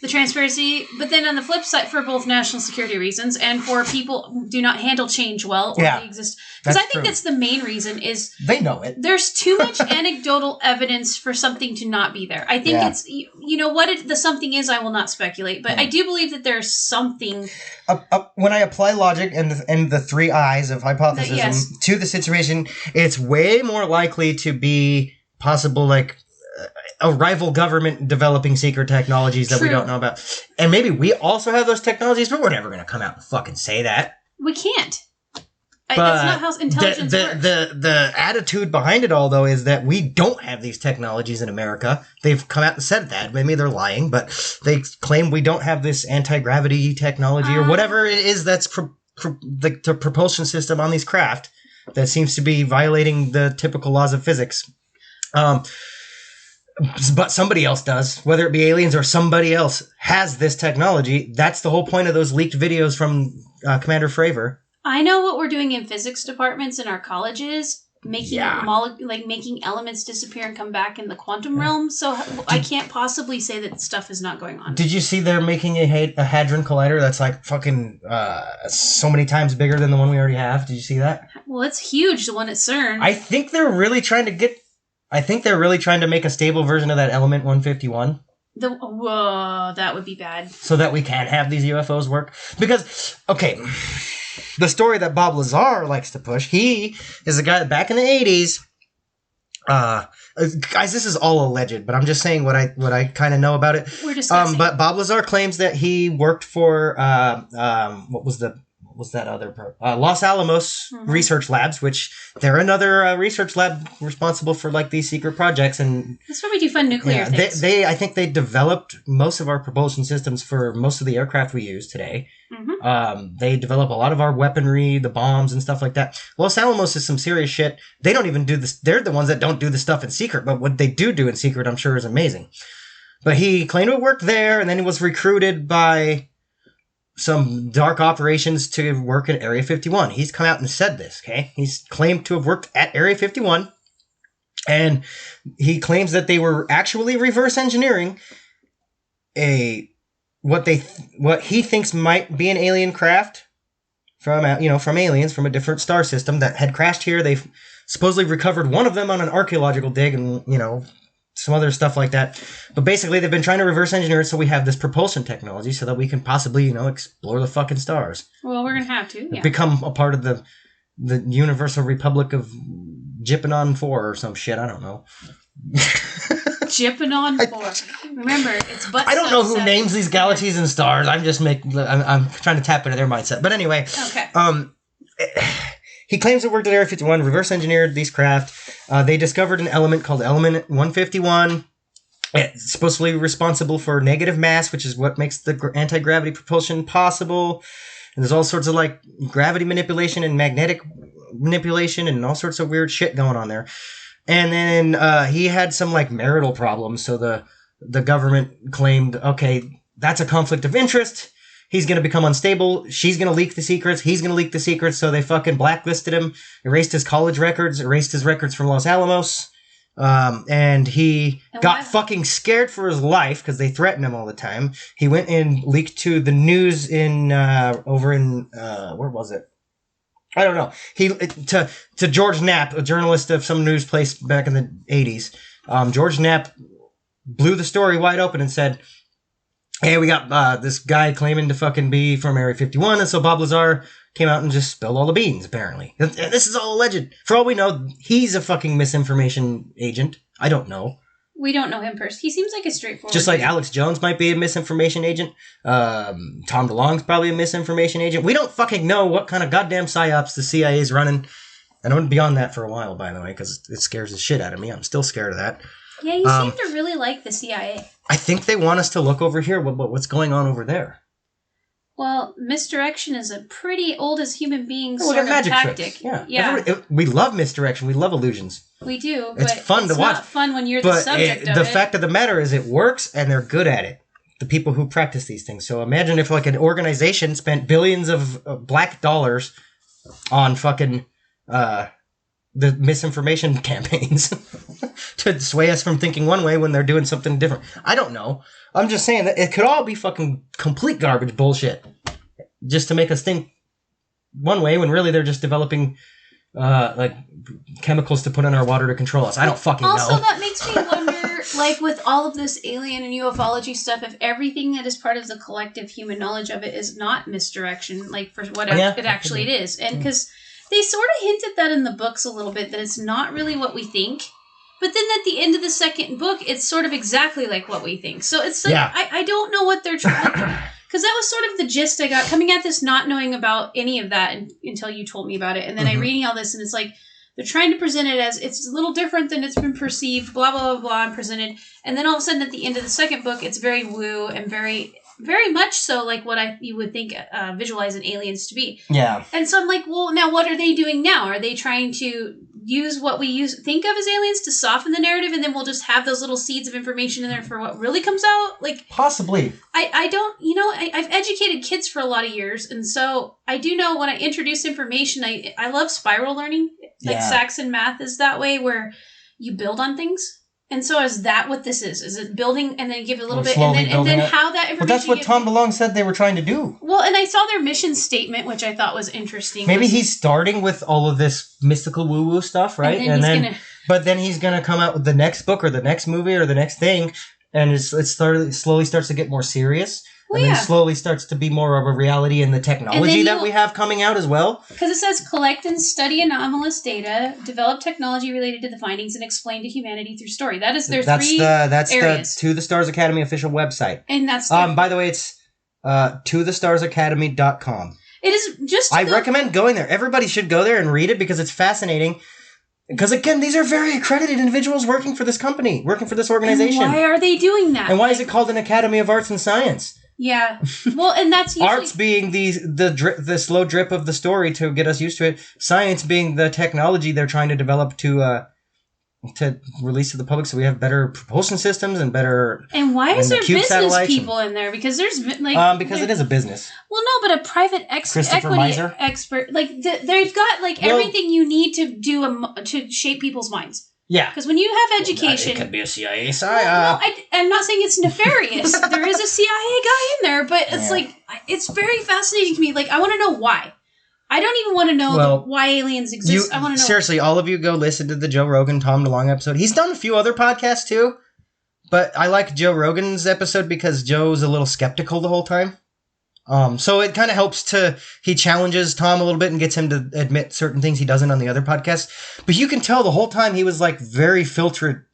the transparency, but then on the flip side, for both national security reasons and for people who do not handle change well, or they exist. Because I think that's the main reason is they know it. There's too much anecdotal evidence for something to not be there. I think it's what the something is. I will not speculate, but I do believe that there's something. When I apply logic and the three I's of hypothesis to the situation, it's way more likely to be possible, like a rival government developing secret technologies that we don't know about. And maybe we also have those technologies, but we're never going to come out and fucking say that. We can't. But that's not how intelligence works. The attitude behind it all, though, is that we don't have these technologies in America. They've come out and said that. Maybe they're lying, but they claim we don't have this anti-gravity technology or whatever it is that's the propulsion system on these craft that seems to be violating the typical laws of physics. But somebody else does, whether it be aliens or somebody else has this technology. That's the whole point of those leaked videos from Commander Fravor. I know what we're doing in physics departments in our colleges, making making elements disappear and come back in the quantum realm. So I can't possibly say that stuff is not going on. Did you see they're making a Hadron Collider that's like fucking so many times bigger than the one we already have? Did you see that? Well, it's huge, the one at CERN. I think they're really trying to make a stable version of that element 151. That would be bad. So that we can have these UFOs work. Because, okay, the story that Bob Lazar likes to push, he is a guy back in the 80s. Guys, this is all alleged, but I'm just saying what I kind of know about it. We're discussing. But Bob Lazar claims that he worked for, Los Alamos Research Labs, which they're another research lab responsible for like these secret projects, and that's where we do fun nuclear things. I think they developed most of our propulsion systems for most of the aircraft we use today. They develop a lot of our weaponry, the bombs and stuff like that. Los Alamos is some serious shit. They don't even do this. They're the ones that don't do the stuff in secret, but what they do in secret, I'm sure, is amazing. But he claimed to have worked there, and then he was recruited by some dark operations to work at Area 51. He's come out and said this, okay? He's claimed to have worked at Area 51, and he claims that they were actually reverse engineering what he thinks might be an alien craft from aliens from a different star system that had crashed here. They've supposedly recovered one of them on an archaeological dig, and some other stuff like that. But basically, they've been trying to reverse engineer it so we have this propulsion technology so that we can possibly, explore the fucking stars. Well, we're going to have to, yeah. Become a part of the Universal Republic of Jipanon 4 or some shit. I don't know. Jipanon 4. Remember, it's but I don't know who names these galaxies and stars. I'm trying to tap into their mindset. But anyway. Okay. He claims to work at Area 51, reverse engineered these craft. They discovered an element called element 151. It's supposedly responsible for negative mass, which is what makes the anti-gravity propulsion possible. And there's all sorts of like gravity manipulation and magnetic manipulation and all sorts of weird shit going on there. And then he had some like marital problems. So the government claimed, okay, that's a conflict of interest. He's going to become unstable. She's going to leak the secrets. He's going to leak the secrets. So they fucking blacklisted him, erased his college records, erased his records from Los Alamos. And he got fucking scared for his life because they threatened him all the time. He went and leaked to the news in, over in, where was it? I don't know. To George Knapp, a journalist of some news place back in the 80s. George Knapp blew the story wide open and said, hey, we got this guy claiming to fucking be from Area 51, and so Bob Lazar came out and just spilled all the beans, apparently. And this is all alleged. For all we know, he's a fucking misinformation agent. I don't know. We don't know him personally. He seems like a straightforward. Just like dude. Alex Jones might be a misinformation agent. Tom DeLonge's probably a misinformation agent. We don't fucking know what kind of goddamn psyops the CIA is running. And I'm beyond that for a while, by the way, because it scares the shit out of me. I'm still scared of that. Yeah, you seem to really like the CIA. I think they want us to look over here. What's going on over there? Well, misdirection is a pretty old as human beings Look sort at of magic tactic. tricks. Yeah. We love misdirection. We love illusions. We do. It's but fun to watch. It's not fun when you're the subject of the it. fact of the matter is it works and they're good at it. The people who practice these things. So imagine if like an organization spent billions of black dollars on fucking the misinformation campaigns to sway us from thinking one way when they're doing something different. I don't know. I'm just saying that it could all be fucking complete garbage bullshit just to make us think one way when really they're just developing like chemicals to put in our water to control us. I don't fucking know. Also, that makes me wonder, like with all of this alien and ufology stuff, if everything that is part of the collective human knowledge of it is not misdirection, like for what it actually is. And because they sort of hinted that in the books a little bit, that it's not really what we think. But then at the end of the second book, it's sort of exactly like what we think. So it's like, I don't know what they're trying to... Because that was sort of the gist I got coming at this, not knowing about any of that until you told me about it. And then I reading all this, and it's like, they're trying to present it as it's a little different than it's been perceived, blah, blah, blah, blah, and presented. And then all of a sudden at the end of the second book, it's very woo and very, very much so like what you would think visualize an aliens to be. Yeah. And so I'm like, well, now what are they doing now? Are they trying to use what we think of as aliens to soften the narrative, and then we'll just have those little seeds of information in there for what really comes out? Like, possibly. I don't, I've educated kids for a lot of years, and so I do know when I introduce information, I love spiral learning. Like Saxon math is that way, where you build on things. And so is that what this is? Is it building and then give it a little bit, and then how that information... But that's what Tom DeLonge said they were trying to do. Well, and I saw their mission statement, which I thought was interesting. Maybe he's starting with all of this mystical woo-woo stuff, right? But then he's going to come out with the next book or the next movie or the next thing, and it slowly starts to get more serious. Well, and then slowly starts to be more of a reality in the technology that we have coming out as well. Because it says, collect and study anomalous data, develop technology related to the findings, and explain to humanity through story. That is their three areas. That's the To the Stars Academy official website. And that's by the way, it's tothestarsacademy.com. It is just... I recommend going there. Everybody should go there and read it because it's fascinating. Because, again, these are very accredited individuals working for this company, working for this organization. And why are they doing that? And why is it called an Academy of Arts and Science? Yeah. Well, and that's usually... Arts being the slow drip of the story to get us used to it. Science being the technology they're trying to develop to release to the public so we have better propulsion systems and better... And why is there business people in there? Because there's like... because it is a business. Well, no, but a private equity expert... Like, they've got like everything you need to do to shape people's minds. Yeah. Because when you have education... It could be a CIA psyop. I'm not saying it's nefarious. There is a CIA guy in there, but it's like... It's very fascinating to me. Like, I want to know why. I don't even want to know why aliens exist. I want to know... Seriously, all of you go listen to the Joe Rogan, Tom DeLonge episode. He's done a few other podcasts, too. But I like Joe Rogan's episode because Joe's a little skeptical the whole time. So it kind of helps he challenges Tom a little bit and gets him to admit certain things he doesn't on the other podcasts. But you can tell the whole time he was like very filtered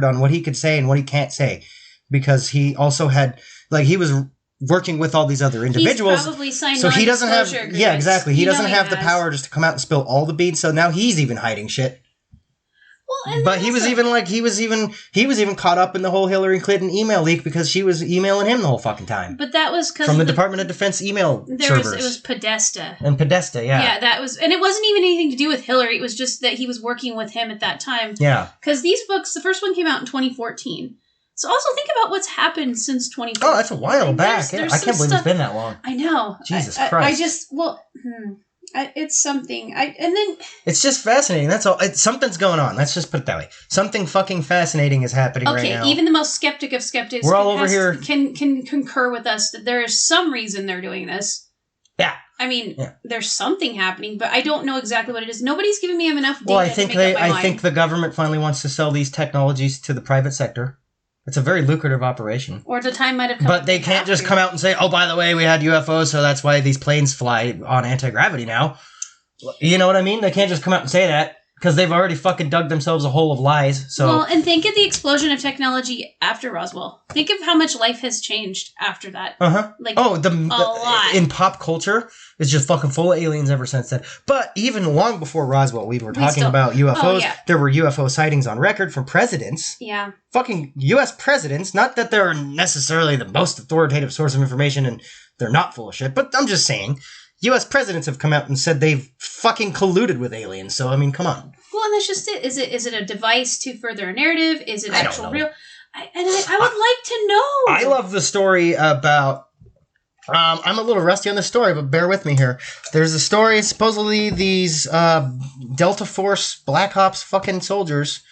on what he could say and what he can't say. Because he also had, like, he was working with all these other individuals. He's probably signed so he doesn't have, agreements. Yeah, exactly. He doesn't have the power just to come out and spill all the beans. So now he's even hiding shit. Well, but he was even caught up in the whole Hillary Clinton email leak because she was emailing him the whole fucking time. But that was because from the Department of Defense email servers. It was Podesta. And Podesta, yeah. Yeah, that was, and it wasn't even anything to do with Hillary. It was just that he was working with him at that time. Yeah. Because these books, the first one came out in 2014. So also think about what's happened since 2014. Oh, that's a while back. I can't believe it's been that long. I know. Jesus Christ. It's something. And then... It's just fascinating. That's all. Something's going on. Let's just put it that way. Something fucking fascinating is happening right now. Okay, even the most skeptic of skeptics can concur with us that there is some reason they're doing this. Yeah. I mean, there's something happening, but I don't know exactly what it is. Nobody's giving me enough data to make up my mind. I think the government finally wants to sell these technologies to the private sector. It's a very lucrative operation. Or the time might have come. But they can't just come out and say, oh, by the way, we had UFOs, so that's why these planes fly on anti-gravity now. You know what I mean? They can't just come out and say that. Because they've already fucking dug themselves a hole of lies. So. Well, and think of the explosion of technology after Roswell. Think of how much life has changed after that. Uh-huh. Like, a lot. In pop culture, it's just fucking full of aliens ever since then. But even long before Roswell, we were talking about UFOs. Oh, yeah. There were UFO sightings on record from presidents. Yeah. Fucking U.S. presidents. Not that they're necessarily the most authoritative source of information and they're not full of shit, but I'm just saying. U.S. presidents have come out and said they've fucking colluded with aliens. So, I mean, come on. Well, and that's just it. Is it a device to further a narrative? Is it actual real? I would like to know. I love the story about... I'm a little rusty on the story, but bear with me here. There's a story, supposedly these Delta Force Black Ops fucking soldiers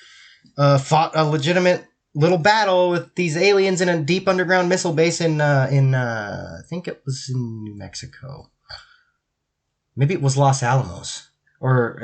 fought a legitimate little battle with these aliens in a deep underground missile base in I think it was in New Mexico. Maybe it was Los Alamos. Or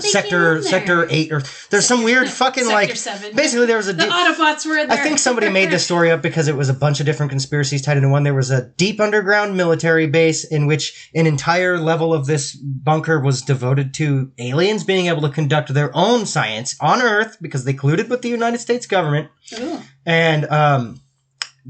Sector 8. Or there's some weird fucking Sector 7. Basically, there was a... The Autobots were there. I think somebody made this story up because it was a bunch of different conspiracies tied into one. There was a deep underground military base in which an entire level of this bunker was devoted to aliens being able to conduct their own science on Earth because they colluded with the United States government. Ooh. And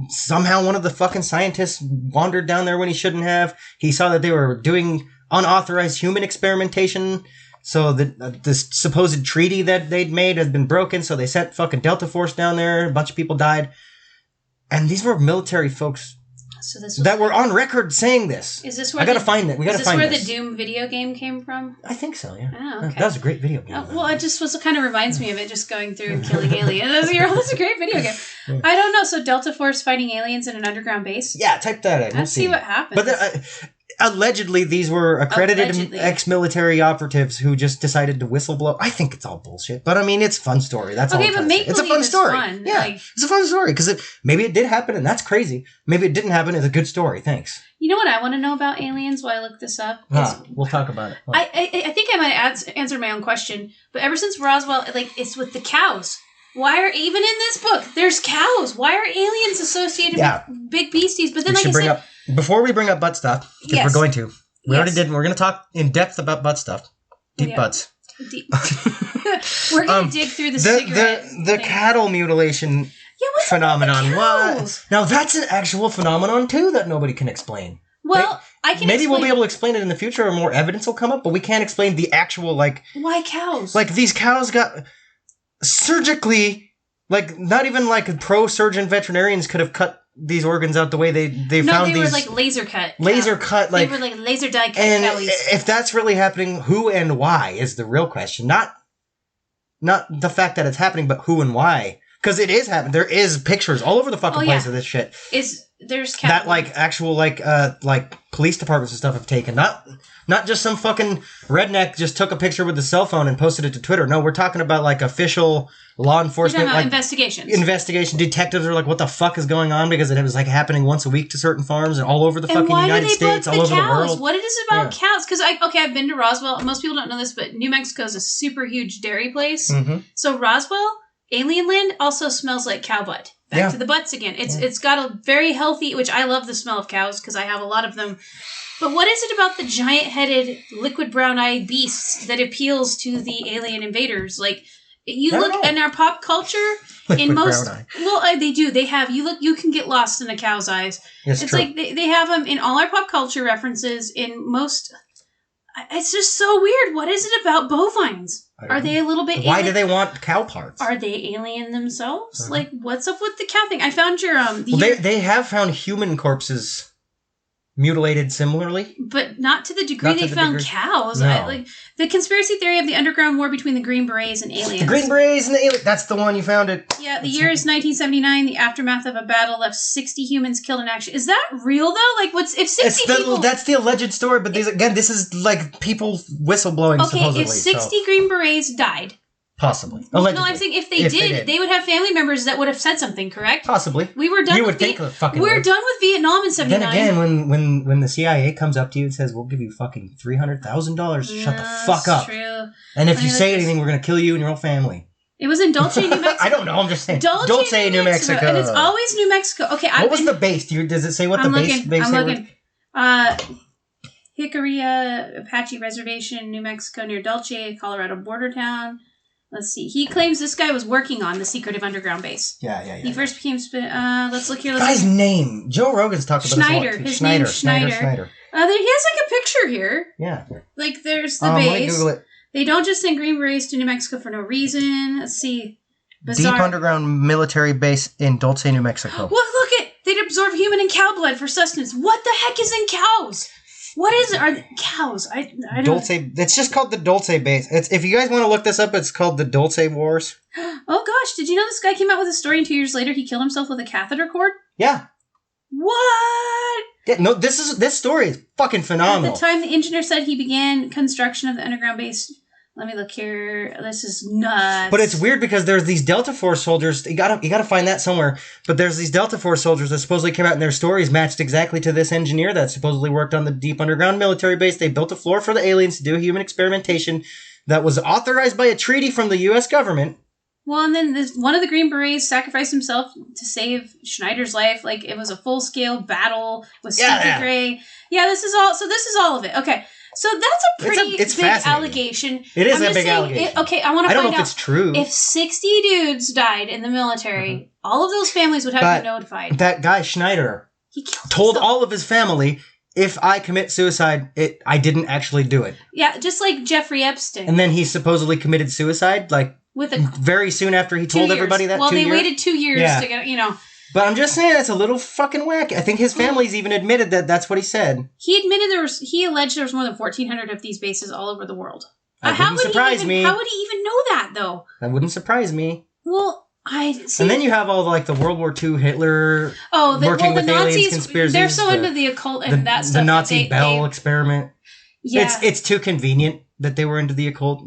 somehow one of the fucking scientists wandered down there when he shouldn't have. He saw that they were doing unauthorized human experimentation, so this supposed treaty that they'd made had been broken, so they sent fucking Delta Force down there, a bunch of people died. And these were military folks that were on record saying this. Is this where I gotta find it. We gotta find this. Is this where the Doom video game came from? I think so, yeah. Oh, okay. That was a great video game. Well, it just kind of reminds me of it, just going through and killing aliens. That's a great video game. Yeah. I don't know, so Delta Force fighting aliens in an underground base? Yeah, type that in. Let's see what happens. But allegedly, these were accredited ex-military operatives who just decided to whistleblow. I think it's all bullshit, but I mean, it's a fun story. That's all. Okay, but make it's a fun story. Fun. Yeah, it's a fun story because maybe it did happen, and that's crazy. Maybe it didn't happen. It's a good story. Thanks. You know what I want to know about aliens while I look this up? We'll talk about it. I think I might have answered my own question, but ever since Roswell, it's with the cows. Why are, even in this book, there's cows. Why are aliens associated with big beasties? But then, before we bring up butt stuff, because we're going to. We already did, and we're going to talk in depth about butt stuff. Deep butts. We're going to dig through the cigarette. The cattle mutilation phenomenon. What? Now, that's an actual phenomenon, too, that nobody can explain. Well, I can maybe we'll be able to explain it in the future, or more evidence will come up, but we can't explain the actual, Why cows? These cows got... surgically, not even pro-surgeon veterinarians could have cut these organs out the way they found these. No, they were laser cut. Laser cut, they were laser die cut. And cowies. If that's really happening, who and why is the real question. Not the fact that it's happening, but who and why. Because it is happening. There is pictures all over the fucking place of this shit. There's that actual police departments and stuff have taken. Not just some fucking redneck just took a picture with a cell phone and posted it to Twitter. No, we're talking about official law enforcement investigations. Investigation detectives are what the fuck is going on, because it was happening once a week to certain farms and all over the fucking United States, all over the world. What is it about cows? Because I've been to Roswell. Most people don't know this, but New Mexico is a super huge dairy place. Mm-hmm. So Roswell, alien land, also smells like cow butt. Back to the butts again. It's got a very healthy, which I love the smell of cows because I have a lot of them. But what is it about the giant-headed, liquid brown-eyed beasts that appeals to the alien invaders? You look in our pop culture, in most, they do. They have you can get lost in a cow's eyes. It's true. They have them in all our pop culture references. In most, it's just so weird. What is it about bovines? Are they a little bit? Why do they want cow parts? Are they alien themselves? What's up with the cow thing? I found your they have found human corpses mutilated similarly, but not to the degree they found cows. No. The conspiracy theory of the underground war between the Green Berets and aliens. The Green Berets and the aliens. That's the one you found it. Yeah, the year is 1979. The aftermath of a battle left 60 humans killed in action. Is that real though? What's if 60 people? That's the alleged story. But this is people whistleblowing. Okay, supposedly, if 60 Green Berets died. Possibly. Allegedly. No, I'm saying if they did, they would have family members that would have said something, correct? Possibly. We were done. You would think fucking. We're done with Vietnam in '79. Then again, when the CIA comes up to you and says, "We'll give you fucking $300,000," shut the fuck up. True. And if you say anything, we're gonna kill you and your whole family. It was in Dulce, New Mexico. I don't know. I'm just saying. Dulce, New Mexico. And it's always New Mexico. Okay. What was the base? Does it say what the base? I'm looking. Jicarilla Apache Reservation, New Mexico, near Dulce, Colorado border town. Let's see. He claims this guy was working on the secretive underground base. Yeah. He first became... let's look here. Guy's name. Joe Rogan's talked about Schneider. this a lot. His name's Schneider. He has like a picture here. Yeah. Like there's the Let me base. Google it. They don't just send Green Berets to New Mexico for no reason. Let's see. Bizarre. Deep underground military base in Dulce, New Mexico. Well, look at... They'd absorb human and cow blood for sustenance. What the heck is in cows? What is it? Are cows? I don't... Dulce. It's just called the Dulce base. It's if you guys want to look this up, it's called the Dulce Wars. Oh gosh, did you know this guy came out with a story and 2 years later he killed himself with a catheter cord? Yeah. What? Yeah, no, this story is fucking phenomenal. At the time the engineer said he began construction of the underground base. Let me look here. This is nuts. But it's weird because there's these Delta Force soldiers. You gotta find that somewhere. But there's these Delta Force soldiers that supposedly came out and their stories matched exactly to this engineer that supposedly worked on the deep underground military base. They built a floor for the aliens to do human experimentation that was authorized by a treaty from the U.S. government. Well, and then one of the Green Berets sacrificed himself to save Schneider's life. Like, it was a full-scale battle with Stephen Gray. Yeah, this is all of it. Okay. So that's a pretty big allegation. It is a big allegation. I want to find out. I don't know if it's true. If 60 dudes died in the military, all of those families would have to be notified. That guy, Schneider, he told all of his family, if I commit suicide, I didn't actually do it. Yeah, just like Jeffrey Epstein. And then he supposedly committed suicide, very soon after he told everybody that. Well, they waited 2 years to get, But I'm just saying it's a little fucking whack. I think his family's even admitted that that's what he said. He alleged there was more than 1,400 of these bases all over the world. That wouldn't surprise me. How would he even know that, though? That wouldn't surprise me. Well, I see. And then you have all the World War II Hitler working with Nazis, aliens conspiracies. They're so into the occult and that stuff. The Nazi Bell experiment. Yeah. It's too convenient that they were into the occult.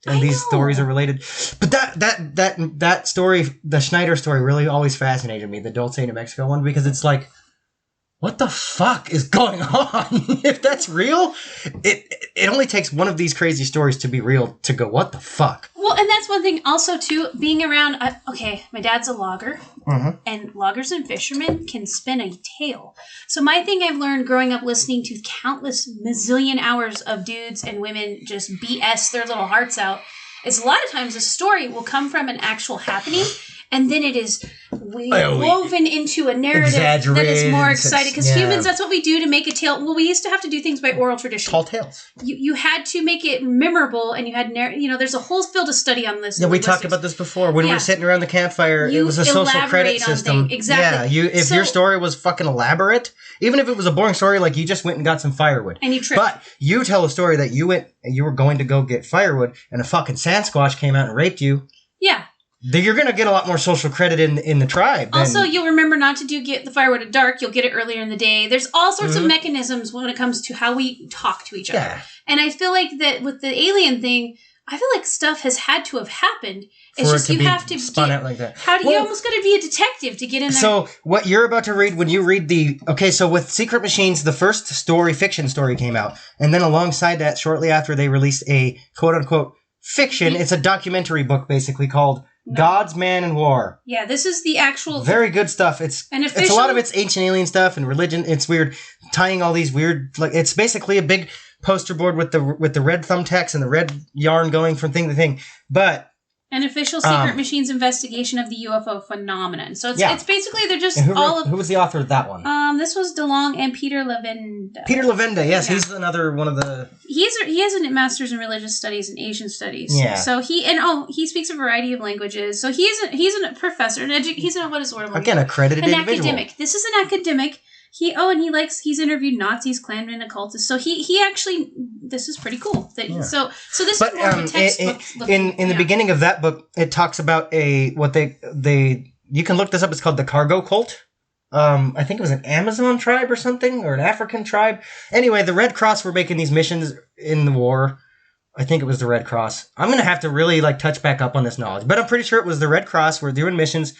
And these stories are related. But that story, the Schneider story, really always fascinated me, the Dulce, New Mexico one, because it's like, what the fuck is going on? If that's real, it only takes one of these crazy stories to be real to go, what the fuck? Well, and that's one thing also, too, being around, my dad's a logger, and loggers and fishermen can spin a tale. So my thing I've learned growing up listening to countless mazillion hours of dudes and women just BS their little hearts out is a lot of times a story will come from an actual happening, and then it is woven into a narrative that is more exciting. Because humans, that's what we do to make a tale. Well, we used to have to do things by oral tradition. Tall tales. You had to make it memorable, and you had there's a whole field of study on this. Yeah, we talked about this before. When we were sitting around the campfire, it was a social credit system. Exactly. Yeah, if your story was fucking elaborate, even if it was a boring story, like you just went and got some firewood. And you tripped. But you tell a story that you were going to go get firewood, and a fucking Sasquatch came out and raped you. Yeah. You're going to get a lot more social credit in the tribe. Also, you'll remember not to get the firewood at dark. You'll get it earlier in the day. There's all sorts of mechanisms when it comes to how we talk to each other. And I feel like that with the alien thing, I feel like stuff has had to have happened. It's just you have to spun out like that. You almost got to be a detective to get in there. So what you're about to read, when you read so with Sekret Machines, the first fiction story came out. And then alongside that, shortly after, they released a quote-unquote fiction. It's a documentary book, basically, called Gods, Man, and War. Yeah, this is the actual... Very good stuff. It's a lot of it's ancient alien stuff and religion. It's weird. Tying all these weird... it's basically a big poster board with the red thumbtacks and the red yarn going from thing to thing. But... An official Sekret Machines investigation of the UFO phenomenon. So it's basically, they're just who was the author of that one? This was DeLonge and Peter Levenda. Peter Levenda, yes. Yeah. He's another one of the... He has a master's in religious studies and Asian studies. Yeah. So he speaks a variety of languages. So he's a professor. He's what is the word? Again, accredited individual. Academic. This is an academic. He's interviewed Nazis, Klanmen, occultists. So he actually, this is pretty cool. So this is more of a textbook. In the beginning of that book, it talks about you can look this up. It's called the Cargo Cult. I think it was an Amazon tribe or something, or an African tribe. Anyway, the Red Cross were making these missions in the war. I think it was the Red Cross. I'm going to have to really touch back up on this knowledge, but I'm pretty sure it was the Red Cross were doing missions,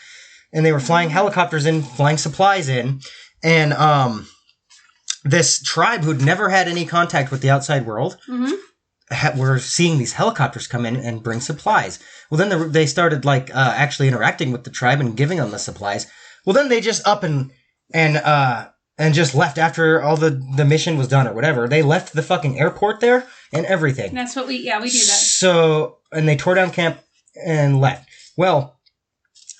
and they were flying helicopters in, flying supplies in. And this tribe who'd never had any contact with the outside world were seeing these helicopters come in and bring supplies. Well, then they started actually interacting with the tribe and giving them the supplies. Well, then they just up and and just left after all the mission was done or whatever. They left the fucking airport there and everything. That's what we do that. So, and they tore down camp and left. Well,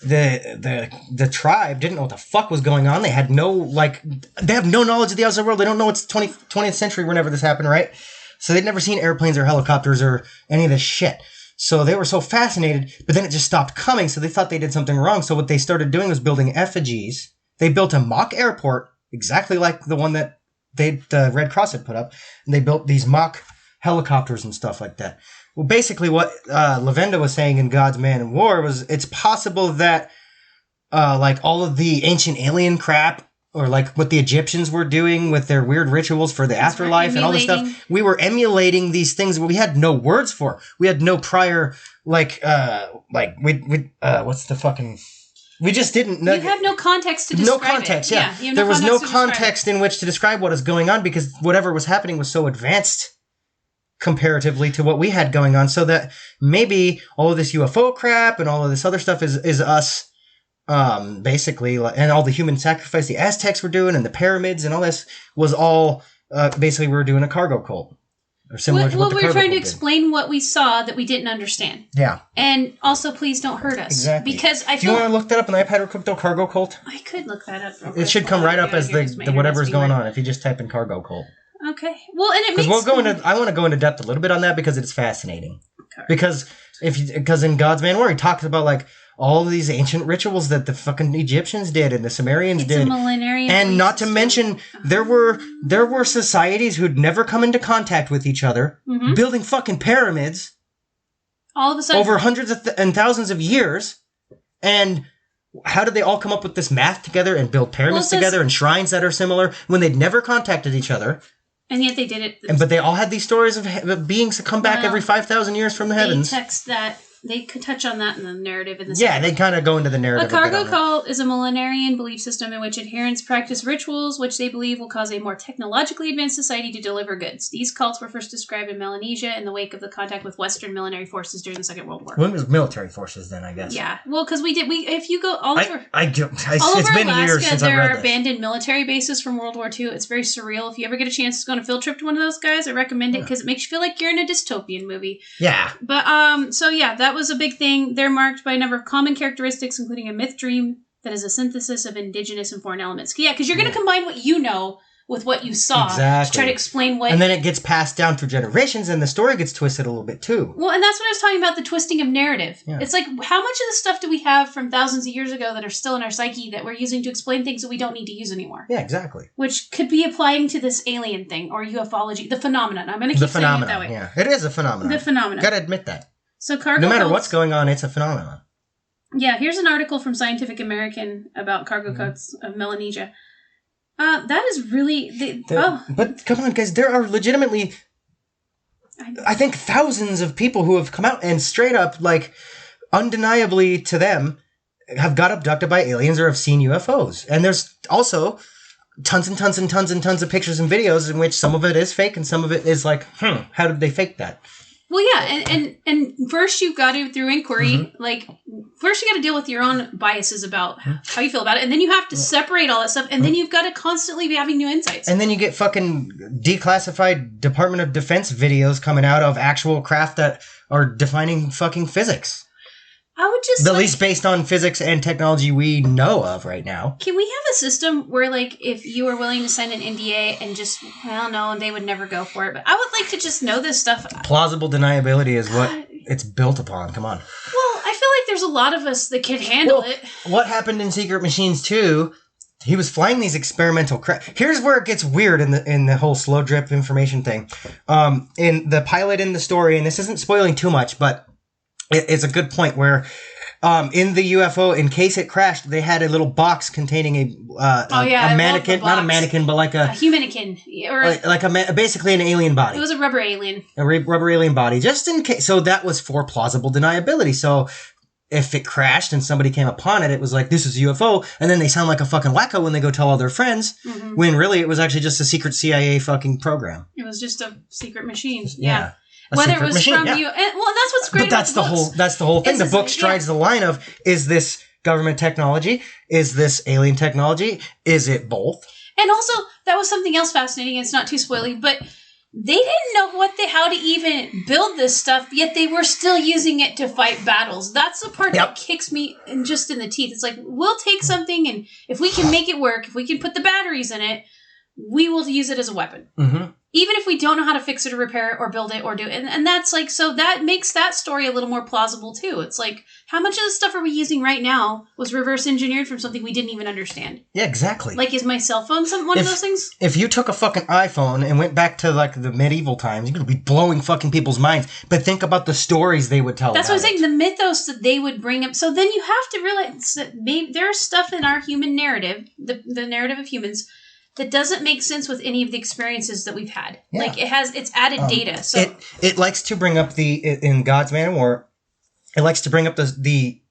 the tribe didn't know what the fuck was going on. They had they have no knowledge of the outside world. They don't know it's 20th century whenever this happened, right? So they'd never seen airplanes or helicopters or any of this shit. So they were so fascinated, but then it just stopped coming, so they thought they did something wrong. So what they started doing was building effigies. They built a mock airport, exactly like the one that the Red Cross had put up, and they built these mock helicopters and stuff like that. Well, basically what Lavenda was saying in God's Man in War was it's possible that all of the ancient alien crap, or like what the Egyptians were doing with their weird rituals for the afterlife and all this stuff, we were emulating these things we had no words for. We had no prior, what's the fucking... We just didn't know. You have no context to describe it. No context, yeah. There was no context in which to describe what is going on because whatever was happening was so advanced comparatively to what we had going on, so that maybe all of this UFO crap and all of this other stuff is us... basically, and all the human sacrifice the Aztecs were doing and the pyramids and all this was all, basically we were doing a cargo cult. Or similar to what the we were trying to did. Explain what we saw that we didn't understand. Yeah. And also, please don't hurt us. Exactly. Because I Do you want to look that up on the iPad or crypto cargo cult? I could look that up. Real It quick. should come right up as the whatever's going on if you just type in cargo cult. Okay. Well, and it makes... I want to go into depth a little bit on that because it's fascinating. Okay. Because in God's Man War, he talks about all of these ancient rituals that the fucking Egyptians did and the Sumerians did. It's a millenarian. And not to mention, there were societies who'd never come into contact with each other, building fucking pyramids. All of a sudden. Over hundreds and thousands of years. And how did they all come up with this math together and build pyramids together and shrines that are similar when they'd never contacted each other? And yet they did it. But they all had these stories of beings that come back every 5,000 years from the heavens. They could touch on that in the narrative. They kind of go into the narrative. A cargo cult is a millenarian belief system in which adherents practice rituals which they believe will cause a more technologically advanced society to deliver goods. These cults were first described in Melanesia in the wake of the contact with Western military forces during the Second World War. When was military forces then, I guess? Yeah. Well, because if you go all over... It's been Alaska, years since I've read there are this. abandoned military bases from World War II. It's very surreal. If you ever get a chance to go on a field trip to one of those guys, I recommend it because it makes you feel like you're in a dystopian movie. Yeah. But, that was a big thing. They're marked by a number of common characteristics, including a myth dream that is a synthesis of indigenous and foreign elements. Yeah, because you're going to combine what you know with what you saw to try to explain what... And then it gets passed down through generations, and the story gets twisted a little bit, too. Well, and that's what I was talking about, the twisting of narrative. Yeah. It's like, how much of the stuff do we have from thousands of years ago that are still in our psyche that we're using to explain things that we don't need to use anymore? Yeah, exactly. Which could be applying to this alien thing, or ufology, the phenomenon. I'm going to keep saying it that way. Yeah, it is a phenomenon. The phenomenon. Gotta admit that. So cargo no matter cults, what's going on, it's a phenomenon. Yeah, here's an article from Scientific American about cargo cults of Melanesia. That is really... But come on, guys, there are legitimately, I think, thousands of people who have come out and straight up, undeniably to them, have got abducted by aliens or have seen UFOs. And there's also tons and tons and tons and tons of pictures and videos in which some of it is fake and some of it is how did they fake that? Well, yeah, and first you've got to, through inquiry, first you got to deal with your own biases about how you feel about it, and then you have to separate all that stuff, and then you've got to constantly be having new insights. And then you get fucking declassified Department of Defense videos coming out of actual craft that are defining fucking physics. I would just... At least based on physics and technology we know of right now. Can we have a system where, if you were willing to sign an NDA and just, and they would never go for it, but I would like to just know this stuff. Plausible deniability is what it's built upon. Come on. Well, I feel like there's a lot of us that could handle it. What happened in Sekret Machines 2, he was flying these experimental craft. Here's where it gets weird in the whole slow drip information thing. In the pilot in the story, and this isn't spoiling too much, but... It's a good point where in the UFO, in case it crashed, they had a little box containing a mannequin, not a mannequin, but a humanikin. Or basically an alien body. It was a rubber alien. A rubber alien body, just in case. So that was for plausible deniability. So if it crashed and somebody came upon it, it was this is a UFO, and then they sound like a fucking wacko when they go tell all their friends, when really it was actually just a secret CIA fucking program. It was just a secret machine. Yeah. Whether it was from you, that's what's great. But that's the whole. That's the whole thing. The book strides the line of: is this government technology? Is this alien technology? Is it both? And also, that was something else fascinating. It's not too spoily, but they didn't know how to even build this stuff, yet they were still using it to fight battles. That's the part that kicks me in the teeth. It's like, we'll take something, and if we can make it work, if we can put the batteries in it, we will use it as a weapon. Mm-hmm. Even if we don't know how to fix it or repair it or build it or do it. And that's like, so that makes that story a little more plausible too. It's like, how much of the stuff are we using right now was reverse engineered from something we didn't even understand? Yeah, exactly. Like, is my cell phone one of those things? If you took a fucking iPhone and went back to like the medieval times, you're going to be blowing fucking people's minds. But think about the stories they would tell. That's what I'm saying. The mythos that they would bring up. So then you have to realize that maybe there's stuff in our human narrative, the narrative of humans, that doesn't make sense with any of the experiences that we've had. Yeah. Like, it's added data. So it likes to bring up in God's Man of War, it likes to bring up the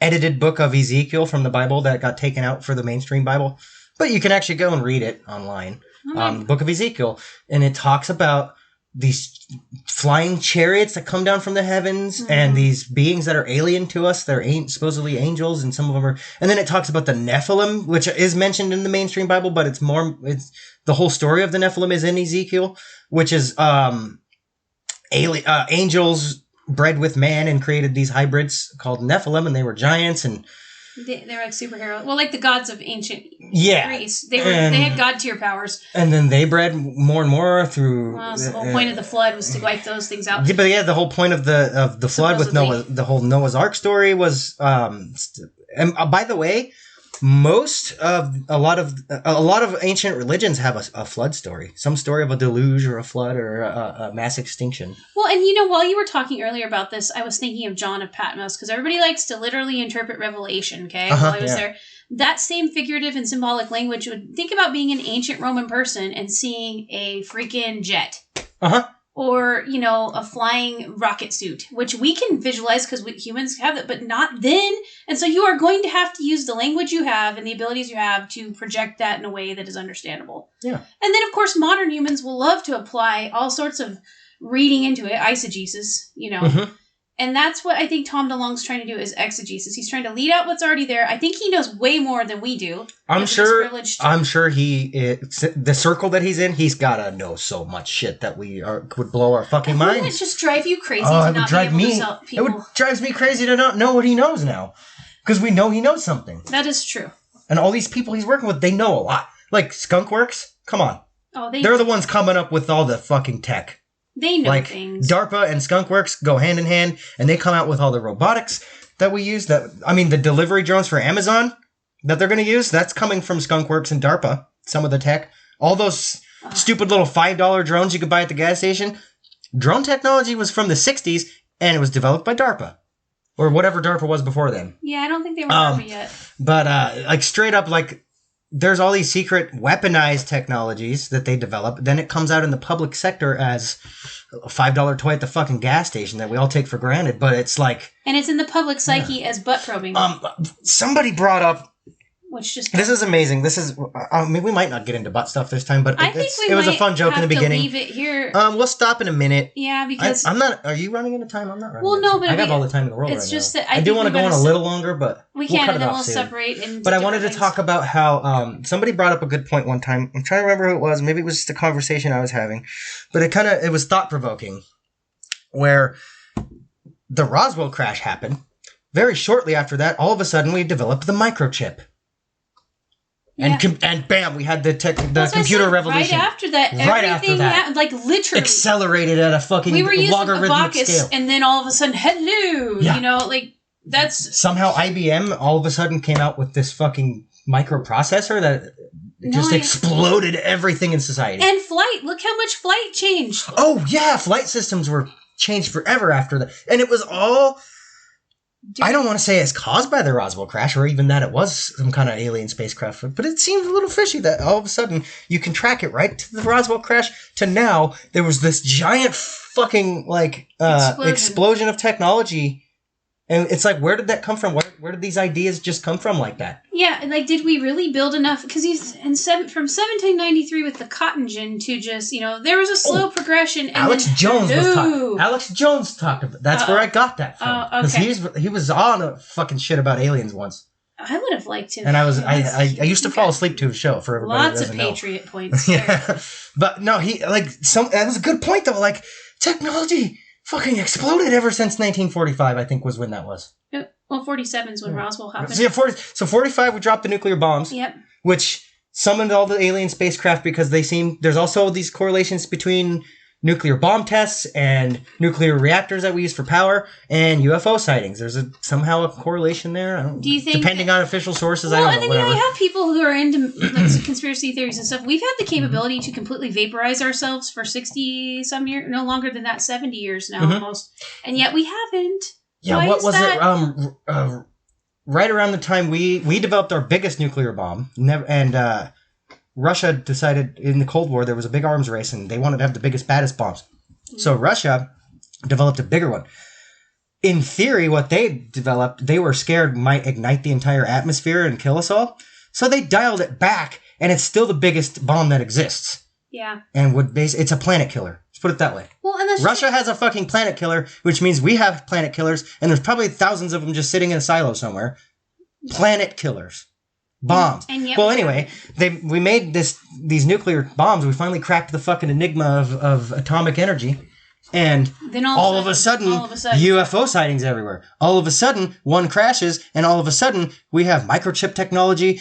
edited book of Ezekiel from the Bible that got taken out for the mainstream Bible. But you can actually go and read it online. Okay. Book of Ezekiel. And it talks about these flying chariots that come down from the heavens and these beings that are alien to us. They're supposedly angels, and some of them are. And then it talks about the Nephilim, which is mentioned in the mainstream Bible, but it's the whole story of the Nephilim is in Ezekiel, which is angels bred with man and created these hybrids called Nephilim, and they were giants and. They're like superheroes. Well, like the gods of ancient Greece. They had god tier powers. And then they bred more and more through. Well, the whole point of the flood was to wipe those things out. Yeah, but the whole point of the flood with Noah, the whole Noah's Ark story was. And by the way, a lot of ancient religions have a flood story, some story of a deluge or a flood or a mass extinction. Well, and while you were talking earlier about this, I was thinking of John of Patmos, because everybody likes to literally interpret Revelation. Okay, while I was there, that same figurative and symbolic language would think about being an ancient Roman person and seeing a freaking jet. Or, a flying rocket suit, which we can visualize because humans have it, but not then. And so you are going to have to use the language you have and the abilities you have to project that in a way that is understandable. Yeah. And then, of course, modern humans will love to apply all sorts of reading into it, eisegesis, And that's what I think Tom Delonge's trying to do is exegesis. He's trying to lead out what's already there. I think he knows way more than we do. I'm sure the circle that he's in, he's got to know so much shit that would blow our fucking minds. Wouldn't it just drive you crazy to not be able to tell people? It drives me crazy to not know what he knows now. Because we know he knows something. That is true. And all these people he's working with, they know a lot. Like Skunkworks, come on. Oh, they're the ones coming up with all the fucking tech. They know things. DARPA and Skunkworks go hand in hand, and they come out with all the robotics that we use. The delivery drones for Amazon that they're going to use, that's coming from Skunkworks and DARPA, some of the tech. All those stupid little $5 drones you could buy at the gas station. Drone technology was from the 60s, and it was developed by DARPA. Or whatever DARPA was before then. Yeah, I don't think they were DARPA yet. But, straight up, there's all these secret weaponized technologies that they develop. Then it comes out in the public sector as a $5 toy at the fucking gas station that we all take for granted. But it's like... And it's in the public psyche as butt probing. Somebody brought up... This is amazing. This is... we might not get into butt stuff this time, but it was a fun joke in the beginning. Leave it here. We'll stop in a minute. Yeah, because... I'm not... Are you running into time? I'm not running into time. But... I have all the time in the world it's right just now. That I do want to go on a little longer, but we can, cut and it then off we'll soon. separate. But I wanted to talk about how somebody brought up a good point one time. I'm trying to remember who it was. Maybe it was just a conversation I was having. But it was thought-provoking. Where the Roswell crash happened. Very shortly after that, all of a sudden, we developed the microchip. Yeah. And bam, we had the computer revolution. Right after that, everything happened, literally accelerated at a fucking logarithmic scale. And then all of a sudden, hello, that's somehow IBM all of a sudden came out with this fucking microprocessor that just exploded everything in society. And flight, look how much flight changed. Oh yeah, flight systems were changed forever after that, and it was all. I don't want to say it's caused by the Roswell crash or even that it was some kind of alien spacecraft, but it seems a little fishy that all of a sudden you can track it right to the Roswell crash to now there was this giant fucking explosion of technology. And it's like, where did that come from? Where did these ideas just come from like that? Yeah, and did we really build enough? Because from 1793 with the cotton gin to just, there was a slow progression. And Alex Jones talked about. That's where I got that from. Because he was on a fucking shit about aliens once. I would have liked him. And I used to fall asleep to his show for everybody Lots who of doesn't know. Patriot points. Yeah. But no, that was a good point though. Like, technology fucking exploded ever since 1945, I think was when that was. Well, 47 is when Roswell happened. So, 45 we dropped the nuclear bombs. Yep. Which summoned all the alien spacecraft because there's also these correlations between nuclear bomb tests and nuclear reactors that we use for power and UFO sightings. There's somehow a correlation there. Do you think depending on official sources? Well, I don't know. And then you have people who are into like conspiracy theories and stuff. We've had the capability to completely vaporize ourselves for 60 some years, no longer than that, 70 years now almost, and yet we haven't. Yeah, Why what is was that? it? Right around the time we developed our biggest nuclear bomb, and Russia decided in the Cold War there was a big arms race, and they wanted to have the biggest, baddest bombs. So Russia developed a bigger one. In theory, what they developed, they were scared might ignite the entire atmosphere and kill us all. So they dialed it back, and it's still the biggest bomb that exists. Yeah. And it's a planet killer. Let's put it that way. Well, and Russia has a fucking planet killer, which means we have planet killers, and there's probably thousands of them just sitting in a silo somewhere. Planet killers. Bombs. Well, anyway, we made these nuclear bombs. We finally cracked the fucking enigma of atomic energy. And then all of a sudden, UFO sightings everywhere. All of a sudden, one crashes, and all of a sudden, we have microchip technology,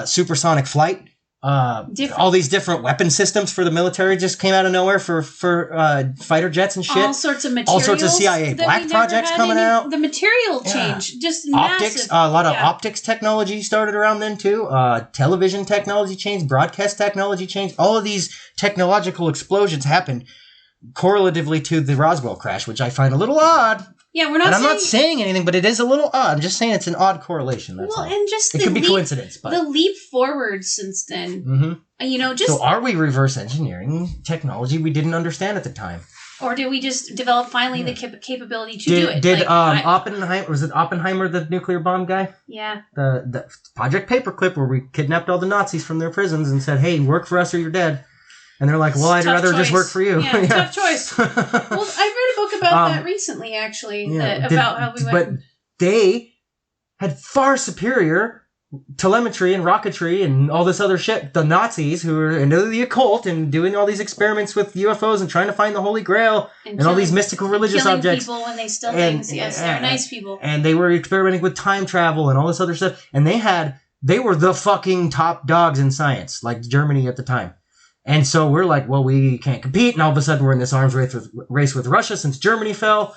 supersonic flight, all these different weapon systems for the military just came out of nowhere for fighter jets and shit. All sorts of materials. All sorts of CIA black projects coming out. The material change, just optics. massive. A lot of optics technology started around then too. Television technology changed. Broadcast technology changed. All of these technological explosions happened correlatively to the Roswell crash, which I find a little odd. Yeah, we're not. And I'm not saying anything, but it is a little odd. I'm just saying it's an odd correlation. That's all. And just it could be coincidence, but the leap forward since then. Just so are we reverse engineering technology we didn't understand at the time, or did we just develop finally the capability to do it? Did Oppenheimer, was it Oppenheimer, the nuclear bomb guy? Yeah. The Project Paperclip, where we kidnapped all the Nazis from their prisons and said, "Hey, work for us or you're dead." And they're like, well, I'd rather just work for you. Yeah, tough choice. Well, I read a book about that recently, actually, about how we went. But they had far superior telemetry and rocketry and all this other shit. The Nazis, who were into the occult and doing all these experiments with UFOs and trying to find the Holy Grail and all these mystical religious objects. Killing people when they steal things. Yes, they're nice people. And they were experimenting with time travel and all this other stuff. And they were the fucking top dogs in science, like Germany at the time. And so we're like, well, we can't compete. And all of a sudden we're in this arms race with Russia since Germany fell.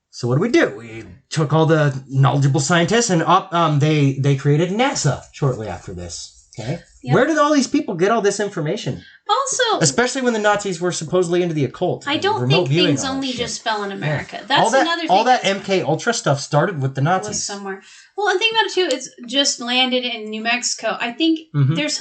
So what do? We took all the knowledgeable scientists and they created NASA shortly after this. Okay. Yep. Where did all these people get all this information? Also, especially when the Nazis were supposedly into the occult. I don't think things only just fell in America. Yeah. That's another thing. All that MK Ultra stuff started with the Nazis. Was somewhere. Well, and think about it too. It's just landed in New Mexico. I think there's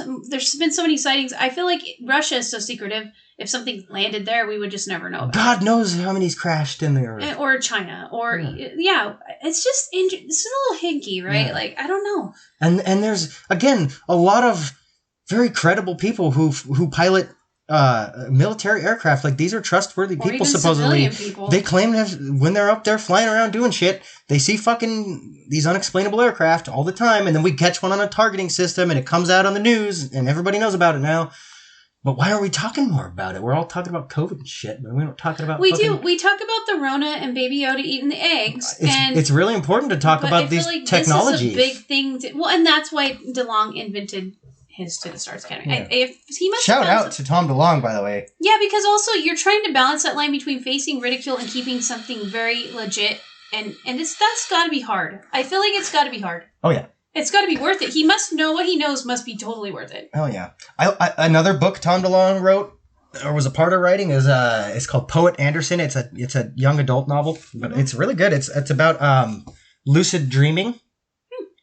been so many sightings. I feel like Russia is so secretive. If something landed there, we would just never know about God knows how many's crashed in there. Or China. Or, it's just it's a little hinky, right? Yeah. Like, I don't know. And there's, again, a lot of very credible people who pilot military aircraft. Like, these are trustworthy people, supposedly. People. They claim to have, when they're up there flying around doing shit, they see fucking these unexplainable aircraft all the time, and then we catch one on a targeting system, and it comes out on the news, and everybody knows about it now. But why are we talking more about it? We're all talking about COVID and shit, but we're not talking about We do. We talk about the Rona and Baby Yoda eating the eggs. It's really important to talk about these technologies. This is a big thing. And that's why DeLonge invented his To the Stars Academy. Yeah. Shout out to Tom DeLonge, by the way. Yeah, because also you're trying to balance that line between facing ridicule and keeping something very legit, and that's got to be hard. I feel like it's got to be hard. Oh yeah. It's got to be worth it. He must know what he knows must be totally worth it. Oh yeah. Another book Tom DeLonge wrote or was a part of writing is it's called Poet Anderson. It's a young adult novel, but it's really good. It's about lucid dreaming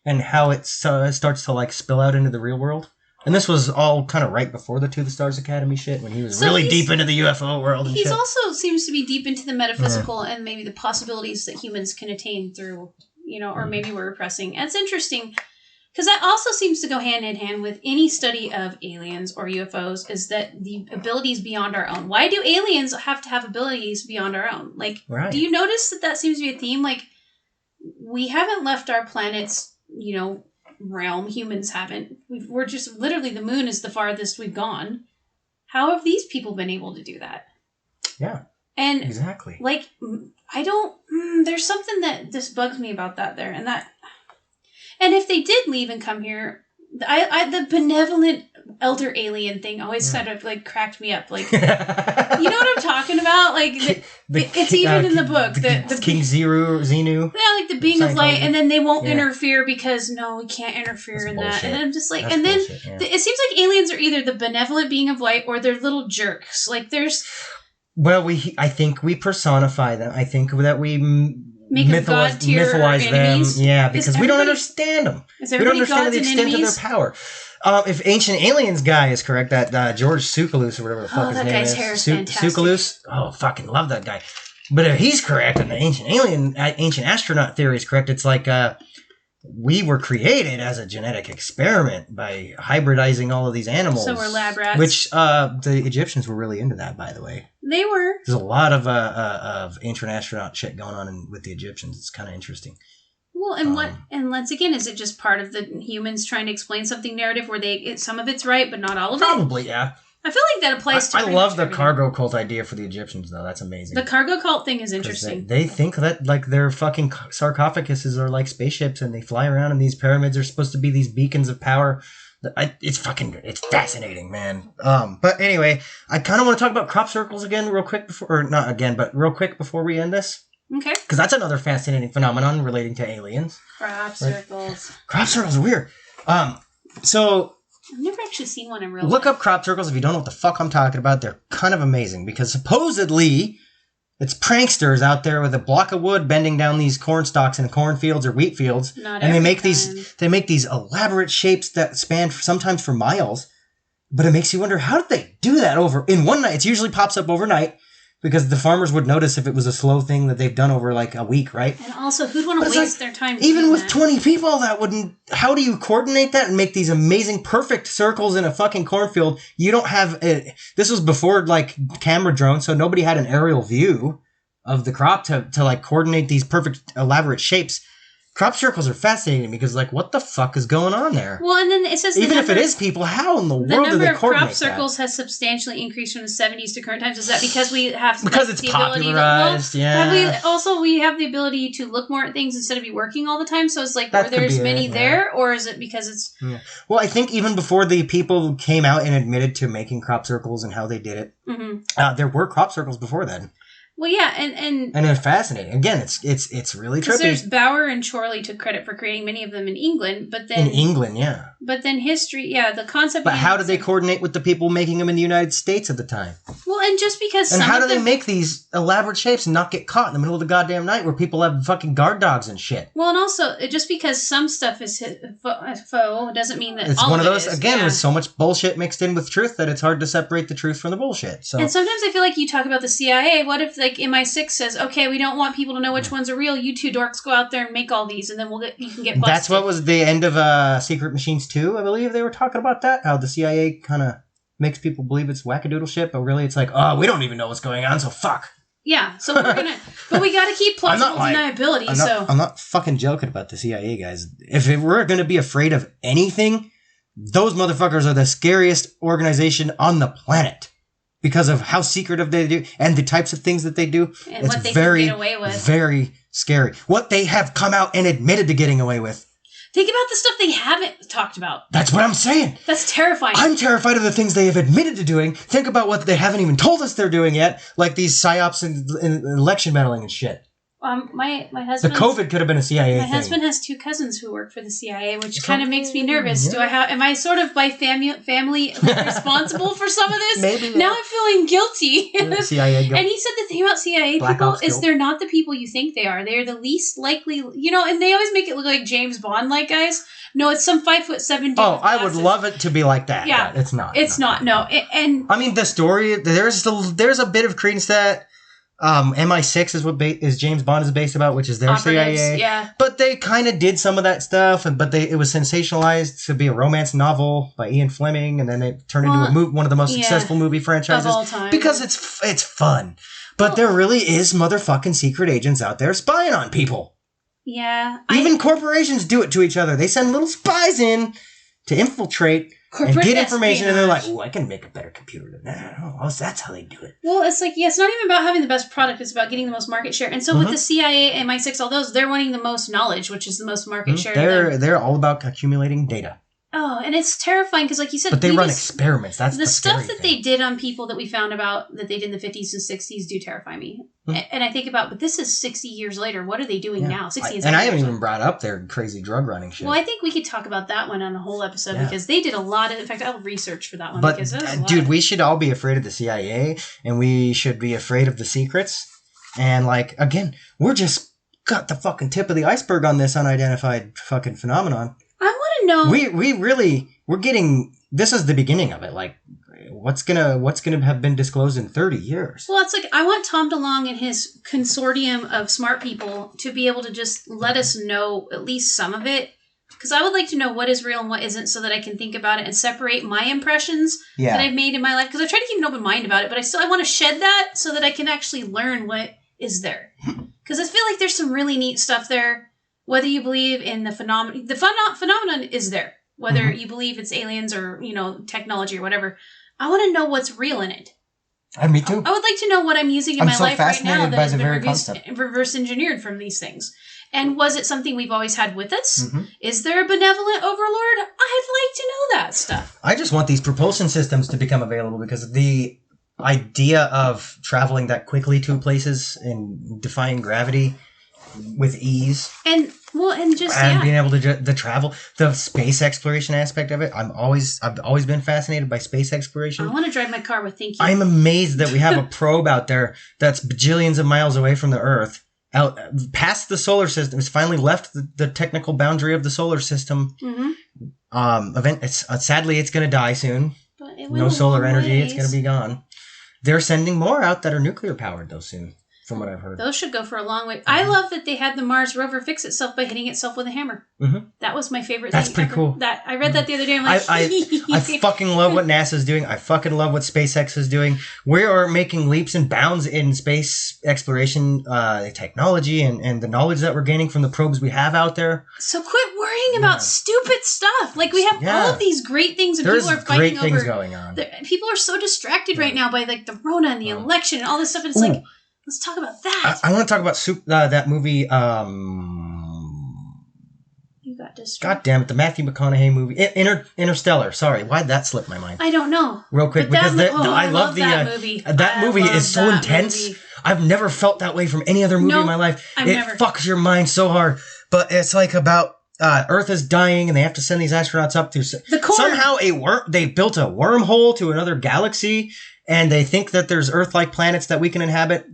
and how it starts to like spill out into the real world. And this was all kind of right before the To the Stars Academy shit, when he was really deep into the UFO world and shit. He's also seems to be deep into the metaphysical and maybe the possibilities that humans can attain through, or maybe we're repressing. And it's interesting, because that also seems to go hand in hand with any study of aliens or UFOs, is that the abilities beyond our own. Why do aliens have to have abilities beyond our own? Like, do you notice that seems to be a theme? Like, we haven't left our planet's, realm, humans haven't. We're just literally, the moon is the farthest we've gone. How have these people been able to do that? Yeah. And exactly. Like, I don't. There's something that just bugs me about that there, and if they did leave and come here, the benevolent elder alien thing always kind of like cracked me up. Like, you know what I'm talking about? Like, it's even in the book. The King Xenu. Yeah, like the being of light, and then they won't interfere because no, we can't interfere in that. And I'm just like, That's and then bullshit, yeah. it seems like aliens are either the benevolent being of light or they're little jerks. Like there's. Well, I think we personify them. I think that we make them god tier mythologize enemies. them. Yeah, because we don't understand them. Is we don't everybody understand gods the and extent enemies? of their power. If Ancient Aliens guy is correct, that George Tsoukalos or whatever the fuck his that name guy's is. hair is fantastic. Tsoukalos? Oh, fucking love that guy. But if he's correct and the ancient astronaut theory is correct, it's like we were created as a genetic experiment by hybridizing all of these animals. So we're lab rats. Which the Egyptians were really into that, by the way. They were. There's a lot of ancient astronaut shit going on with the Egyptians. It's kind of interesting. Well, and once again, is it just part of the humans trying to explain something narrative where some of it's right, but not all of it? Probably, yeah. I feel like that applies to. I love the cargo cult idea for the Egyptians, though. That's amazing. The cargo cult thing is interesting. They think that like their fucking sarcophaguses are like spaceships, and they fly around, and these pyramids are supposed to be these beacons of power. It's fascinating, man. But anyway, I kind of want to talk about crop circles again, real quick real quick before we end this. Okay. Because that's another fascinating phenomenon relating to aliens. Crop circles. Crop circles are weird. So I've never actually seen one in real look life. up crop circles if you don't know what the fuck I'm talking about. They're kind of amazing because supposedly it's pranksters out there with a block of wood bending down these corn stalks in cornfields or wheat fields, and they make these elaborate shapes that span sometimes for miles. But it makes you wonder, how did they do that in one night? It usually pops up overnight. Because the farmers would notice if it was a slow thing that they've done over like a week, right? And also, who'd want to waste their time even with that? 20 people, that wouldn't... How do you coordinate that and make these amazing, perfect circles in a fucking cornfield? You don't have... This was before, like, camera drones, so nobody had an aerial view of the crop to like, coordinate these perfect, elaborate shapes. Crop circles are fascinating because, like, what the fuck is going on there? Well, and then it says even if it is people, how in the world do they coordinate that? The number of crop circles has substantially increased from the 70s to current times. Is that because we have it's the popularized? We have the ability to look more at things instead of be working all the time. So it's like, were there's many there, or is it because it's? Yeah. Well, I think even before the people came out and admitted to making crop circles and how they did it, there were crop circles before then. Well, yeah, and it's fascinating. Again, it's really trippy. There's Bauer and Chorley took credit for creating many of them in England, but then yeah. But then history, the concept. But how did they coordinate with the people making them in the United States at the time? Well, and just because. And how do they make these elaborate shapes and not get caught in the middle of the goddamn night where people have fucking guard dogs and shit? Well, and also just because some stuff is faux doesn't mean that it's all one of those it is. Again with so much bullshit mixed in with truth that it's hard to separate the truth from the bullshit. So. And sometimes I feel like you talk about the CIA. What if like MI6 says, okay, we don't want people to know which ones are real. You two dorks go out there and make all these, and then you can get busted. That's what was the end of Sekret Machines 2, I believe they were talking about that. How the CIA kind of makes people believe it's wackadoodle shit, but really it's like, oh, we don't even know what's going on, so fuck. Yeah, so we're gonna... But we gotta keep plausible deniability, I'm not fucking joking about the CIA, guys. If we're gonna be afraid of anything, those motherfuckers are the scariest organization on the planet. Because of how secretive they do and the types of things that they do. And what they can get away with. Very scary. What they have come out and admitted to getting away with. Think about the stuff they haven't talked about. That's what I'm saying. That's terrifying. I'm terrified of the things they have admitted to doing. Think about what they haven't even told us they're doing yet. Like these psyops and election meddling and shit. My husband. The COVID could have been a CIA My thing. husband has 2 cousins who work for the CIA, which kind of makes me nervous. Yeah. Am I sort of by family responsible for some of this? Maybe. Now I'm feeling guilty. CIA and he said the thing about CIA people is they're not the people you think they are. They're the least likely, and they always make it look like James Bond-like guys. No, it's some 5'7" dude. Oh, I would love it to be like that. Yeah, but it's not. It's not. No, and I mean the story. There's a bit of credence that. MI6 is what is James Bond is based about, which is their CIA. Yeah. But they kind of did some of that stuff, but it was sensationalized to be a romance novel by Ian Fleming, and then it turned into one of the most successful movie franchises of all time. Because it's fun. But there really is motherfucking secret agents out there spying on people. Yeah. Even corporations do it to each other. They send little spies in to infiltrate and get information, and they're like, "Oh, I can make a better computer than that." Oh, that's how they do it. Well, it's like, it's not even about having the best product. It's about getting the most market share. And so with the CIA, MI6, all those, they're wanting the most knowledge, which is the most market share. They're all about accumulating data. Oh, and it's terrifying because, like you said, but they run experiments. That's the stuff that thing. They did on people that we found about that they did in the 50s and 60s do terrify me. And I think about, but this is 60 years later. What are they doing now? 60 and I haven't even brought up their crazy drug running shit. Well, I think we could talk about that one on a whole episode because they did a lot of. In fact, I'll research for that one. But because dude, we should all be afraid of the CIA, and we should be afraid of the secrets. And like again, we're just got the fucking tip of the iceberg on this unidentified fucking phenomenon. I want to know. We're getting. This is the beginning of it. Like, what's gonna have been disclosed in 30 years? Well, it's like I want Tom DeLonge and his consortium of smart people to be able to just let us know at least some of it, because I would like to know what is real and what isn't, so that I can think about it and separate my impressions that I've made in my life. Because I try to keep an open mind about it, but I want to shed that so that I can actually learn what is there. Because I feel like there's some really neat stuff there. Whether you believe in the phenomenon, phenomenon is there. Whether you believe it's aliens or, technology or whatever. I want to know what's real in it. Me too. I would like to know what I'm using in my life right now that by has the very been concept. reverse engineered from these things. And was it something we've always had with us? Is there a benevolent overlord? I'd like to know that stuff. I just want these propulsion systems to become available, because the idea of traveling that quickly to places and defying gravity with ease and being able to the travel, the space exploration aspect of it. I've always been fascinated by space exploration. I want to drive my car with thank you. I'm amazed that we have a probe out there that's bajillions of miles away from the Earth, out past the solar system. It's finally left the technical boundary of the solar system. Sadly, it's going to die soon. But no solar energy. It's going to be gone. They're sending more out that are nuclear powered though soon. From what I've heard. Those should go for a long way. I love that they had the Mars rover fix itself by hitting itself with a hammer. That was my favorite thing. That's pretty cool. I read that the other day. I'm like, I fucking love what NASA's doing. I fucking love what SpaceX is doing. We are making leaps and bounds in space exploration technology and the knowledge that we're gaining from the probes we have out there. So quit worrying about stupid stuff. Like, we have all of these great things, and people are fighting over. There's great things going on. People are so distracted right now by like the Rona and the election and all this stuff. And it's like, let's talk about that. I want to talk about that movie. You got distracted. God damn it, the Matthew McConaughey movie, Interstellar. Sorry, why'd that slip my mind? I don't know. Real quick, because I love that movie. That movie is so intense. Movie. I've never felt that way from any other movie in my life. It fucks your mind so hard. But it's like about Earth is dying, and they have to send these astronauts up to somehow they built a wormhole to another galaxy, and they think that there's Earth-like planets that we can inhabit,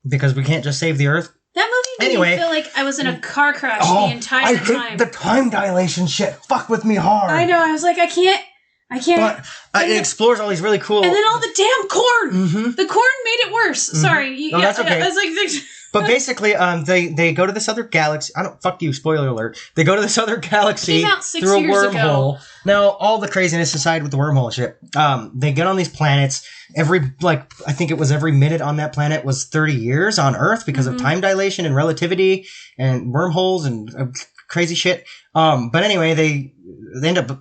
because we can't just save the Earth. That movie made me feel like I was in a car crash the entire time. I hate the time dilation shit. Fuck with me hard. I know. I was like, I can't. But it explores all these really cool. And then all the damn corn. The corn made it worse. Sorry. No, that's okay. I was like, but basically, they go to this other galaxy. Fuck you, spoiler alert. They go to this other galaxy came out 6 through a years wormhole. ago. Now, all the craziness aside with the wormhole shit, they get on these planets. I think it was every minute on that planet was 30 years on Earth because of time dilation and relativity and wormholes and crazy shit. But anyway, they end up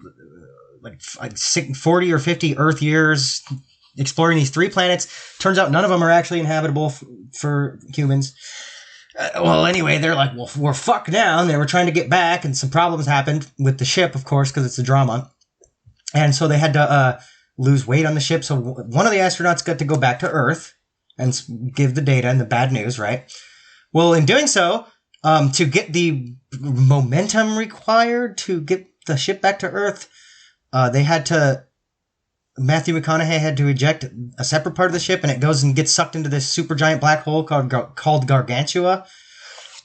like 40 or 50 Earth years exploring these 3 planets. Turns out none of them are actually inhabitable for humans. Anyway, they're like, well, we're fucked now. And they were trying to get back, and some problems happened with the ship, of course, because it's a drama. And so they had to lose weight on the ship. So one of the astronauts got to go back to Earth and give the data and the bad news, right? Well, in doing so, to get the momentum required to get the ship back to Earth, Matthew McConaughey had to eject a separate part of the ship, and it goes and gets sucked into this super giant black hole called Gargantua.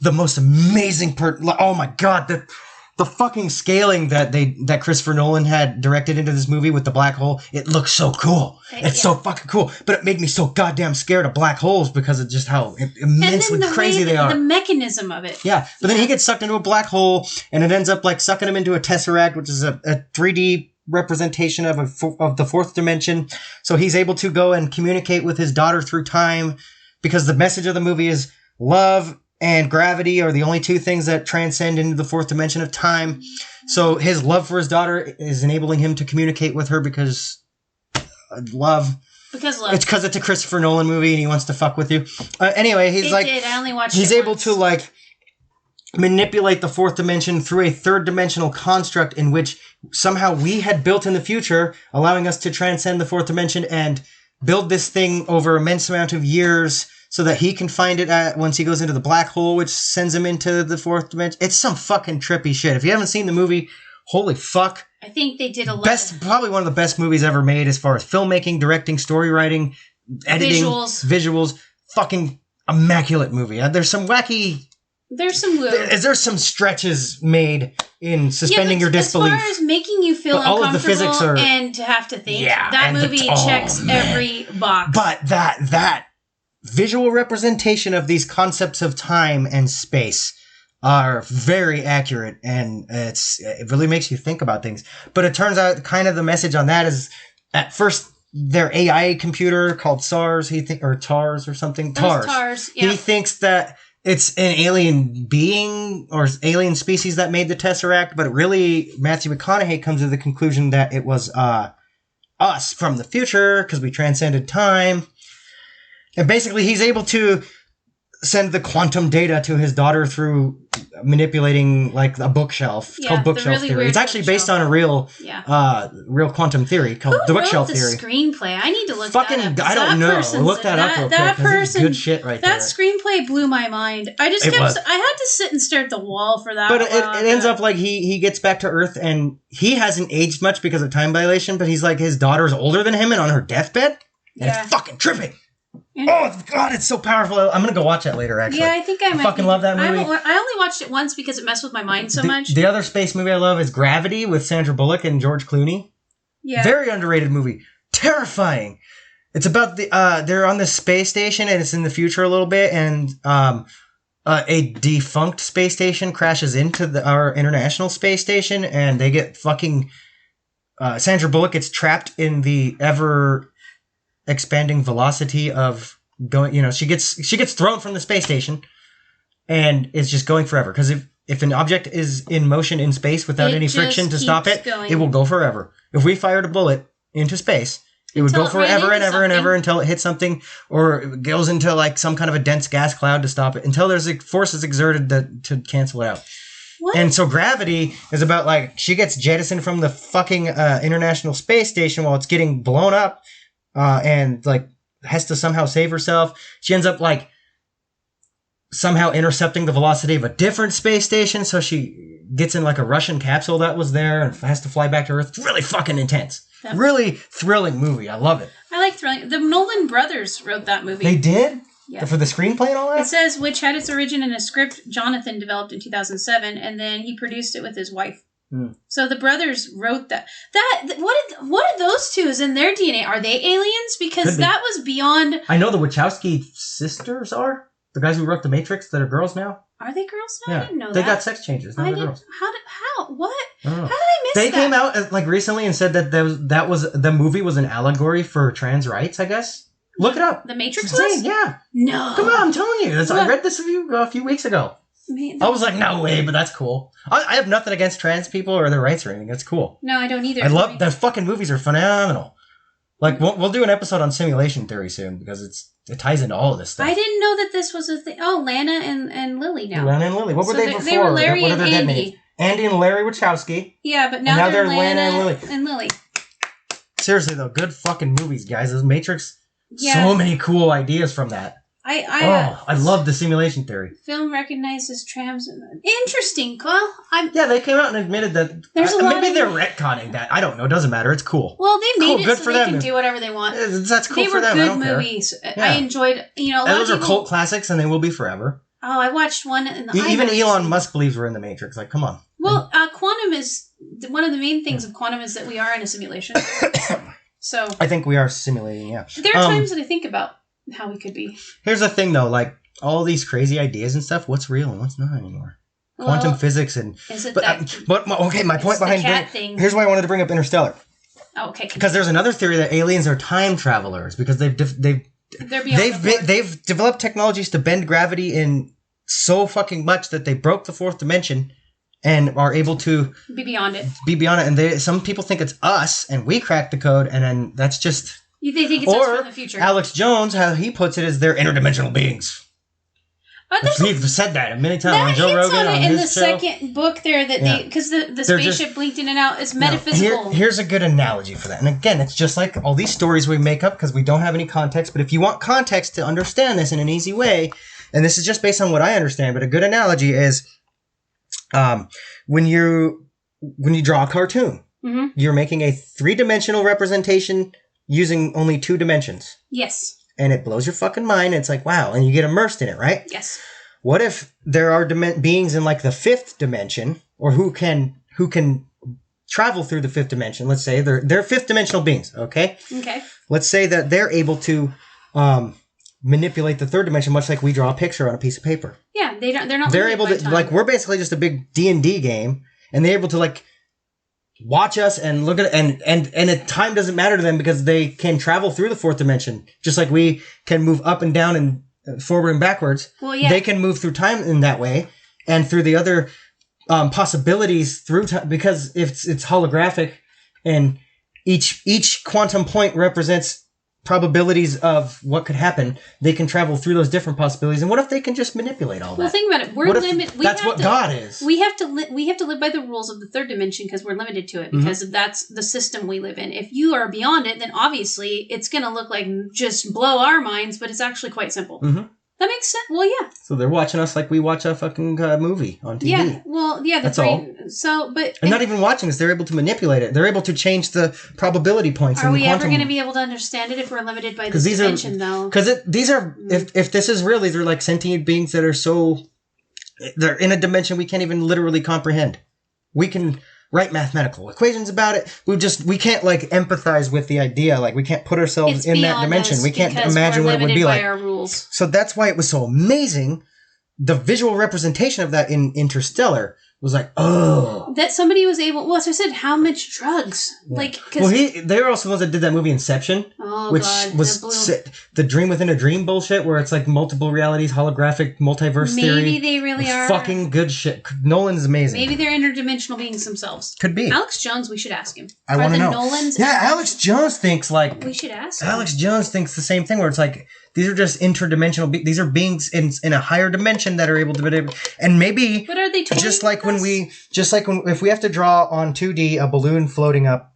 The most amazing oh my god, the fucking scaling that Christopher Nolan had directed into this movie with the black hole, it looks so cool. It's so fucking cool. But it made me so goddamn scared of black holes because of just how immensely crazy they are. The mechanism of it. Yeah. But then he gets sucked into a black hole, and it ends up like sucking him into a tesseract, which is a 3D representation of the 4th dimension. So he's able to go and communicate with his daughter through time, because the message of the movie is love and gravity are the only two things that transcend into the fourth dimension of time. So his love for his daughter is enabling him to communicate with her because love. Because love. It's because it's a Christopher Nolan movie and he wants to fuck with you. Anyway, he's I only watched he's it able once. to like manipulate the fourth dimension through a third dimensional construct in which somehow we had built in the future, allowing us to transcend the fourth dimension and build this thing over an immense amount of years so that he can find it once he goes into the black hole, which sends him into the fourth dimension. It's some fucking trippy shit. If you haven't seen the movie, holy fuck. I think they did a lot. Probably one of the best movies ever made as far as filmmaking, directing, story writing, editing, visuals. Fucking immaculate movie. There's some wacky... There's some stretches made in suspending your disbelief. As far as making you feel uncomfortable all of the physics are, and to have to think, that movie checks every box. But that visual representation of these concepts of time and space are very accurate, and it really makes you think about things. But it turns out kind of the message on that is, at first, their AI computer called SARS, or TARS or something. TARS. Yeah. He thinks that it's an alien being or alien species that made the Tesseract, but really Matthew McConaughey comes to the conclusion that it was us from the future because we transcended time. And basically he's able to send the quantum data to his daughter through manipulating like a bookshelf called bookshelf theory. It's actually based on a real quantum theory called the bookshelf theory. Who wrote the screenplay? I need to look that up. I don't know. Look that up real quick. That person, good shit right there. That screenplay blew my mind. I had to sit and stare at the wall for that. But it ends up like he gets back to Earth and he hasn't aged much because of time dilation, but he's like his daughter's older than him and on her deathbed. And it's fucking tripping. Oh God, it's so powerful! I'm gonna go watch that later. Actually, yeah, I think I might. Fucking love that movie. I only watched it once because it messed with my mind so much. The other space movie I love is Gravity with Sandra Bullock and George Clooney. Yeah, very underrated movie. Terrifying. It's about they're on this space station and it's in the future a little bit, and a defunct space station crashes into our International Space Station, and they get fucking. Sandra Bullock gets trapped in the ever expanding velocity of going, she gets thrown from the space station and it's just going forever. Because if an object is in motion in space without any friction to stop it, it will go forever. If we fired a bullet into space, it would go forever and ever and ever until it hits something or it goes into like some kind of a dense gas cloud to stop it until there's forces exerted to cancel it out. What? And so Gravity is about like she gets jettisoned from the fucking International Space Station while it's getting blown up. And like has to somehow save herself. She ends up like somehow intercepting the velocity of a different space station. So she gets in like a Russian capsule that was there and has to fly back to Earth. It's really fucking intense. Really thrilling movie. I love it. I like thrilling. The Nolan brothers wrote that movie. They did? Yeah. For the screenplay and all that? It says, which had its origin in a script Jonathan developed in 2007, and then he produced it with his wife. So the brothers wrote that. What did those two is in their DNA? Are they aliens? Because that was beyond. I know the Wachowski sisters are the guys who wrote The Matrix that are girls now. Are they girls now? Yeah. I didn't know that. They got sex changes. Now they're girls. How? What? I don't know. How did I miss that? They came out like recently and said that the movie was an allegory for trans rights. I guess. Look it up. The Matrix was? Yeah. No. Come on, I'm telling you. I read this a few weeks ago. I was like, no way, but that's cool. I have nothing against trans people or their rights or anything. That's cool. No, I don't either. I love the fucking movies are phenomenal. Like we'll do an episode on simulation theory soon because it ties into all of this stuff. I didn't know that this was a thing. Oh, Lana and Lily now. Lana and Lily. What were they before? They were Larry and Andy. Names? Andy and Larry Wachowski. Yeah, but now they're Lana and Lily. Seriously though, good fucking movies, guys. This Matrix. Yeah. So many cool ideas from that. I love the simulation theory. Film recognizes trans. Interesting. Well, they came out and admitted that. There's maybe they're retconning that. I don't know. It doesn't matter. It's cool. Well, they made it so they can do whatever they want. That's cool for them. They were good movies. Yeah. I enjoyed. Those are cult classics, and they will be forever. Oh, I watched one in the. Even Elon Musk believes we're in the Matrix. Like, come on. Well, quantum is one of the main things of quantum is that we are in a simulation. So I think we are simulating. Yeah. There are times that I think about how we could be. Here's the thing, though. Like all these crazy ideas and stuff. What's real and what's not anymore? Quantum physics and. Is it okay, my point behind here's why I wanted to bring up Interstellar. Oh, okay. Because there's another theory that aliens are time travelers because they've developed technologies to bend gravity in so fucking much that they broke the fourth dimension and are able to be beyond it. And some people think it's us, and we cracked the code, and then that's just... They think it's us from the future. Alex Jones, how he puts it, is they're interdimensional beings. We've said that many times on Joe Rogan, on in his the show. Second book there, that because the spaceship blinked in and out. It's metaphysical. Here's a good analogy for that. And again, it's just like all these stories we make up because we don't have any context. But if you want context to understand this in an easy way, and this is just based on what I understand, but a good analogy is when you draw a cartoon, you're making a 3-dimensional representation using only 2 dimensions. Yes. And it blows your fucking mind. It's like, wow. And you get immersed in it, right? Yes. What if there are beings in like the 5th dimension, or who can travel through the 5th dimension? Let's say they're 5th dimensional beings, okay? Okay. Let's say that they're able to manipulate the 3rd dimension, much like we draw a picture on a piece of paper. Yeah, they're not. They're able to, like, we're basically just a big D&D game, and they're able to, like, watch us and look at it, and time doesn't matter to them because they can travel through the 4th dimension, just like we can move up and down and forward and backwards. Well, yeah. They can move through time in that way, and through the other possibilities through time, because it's holographic, and each quantum point represents probabilities of what could happen. They can travel through those different possibilities. And what if they can just manipulate all that? Well, think about it. We're limited. That's what God is. We have to live by the rules of the 3rd dimension because we're limited to it, because that's the system we live in. If you are beyond it, then obviously it's going to look like just blow our minds, but it's actually quite simple. That makes sense. Well, yeah. So they're watching us like we watch a fucking movie on TV. Yeah. Well, yeah. That's all. So, but and not even watching us, they're able to manipulate it. They're able to change the probability points. Are we ever going to be able to understand it if we're limited by this dimension, though? Because these are, if this is real, these are like sentient beings that are they're in a dimension we can't even literally comprehend. We can write mathematical equations about it. We can't like empathize with the idea. Like we can't put ourselves in that dimension. We can't imagine what it would be like. Our rules. So that's why it was so amazing. The visual representation of that in Interstellar was like, oh. That somebody was able. Well, as I said, how much drugs? Yeah. Like, they were also the ones that did that movie Inception, which was the dream within a dream bullshit, where it's like multiple realities, holographic multiverse theory. Maybe they really are fucking good shit. Nolan's amazing. Maybe they're interdimensional beings themselves. Could be. Alex Jones, we should ask him. I want to know. Nolans? Yeah, Alex Jones thinks like. We should ask him. Alex Jones thinks the same thing, where it's like. These are just interdimensional. These are beings in a higher dimension that are able to, and maybe. But are they just like when if we have to draw on 2D a balloon floating up,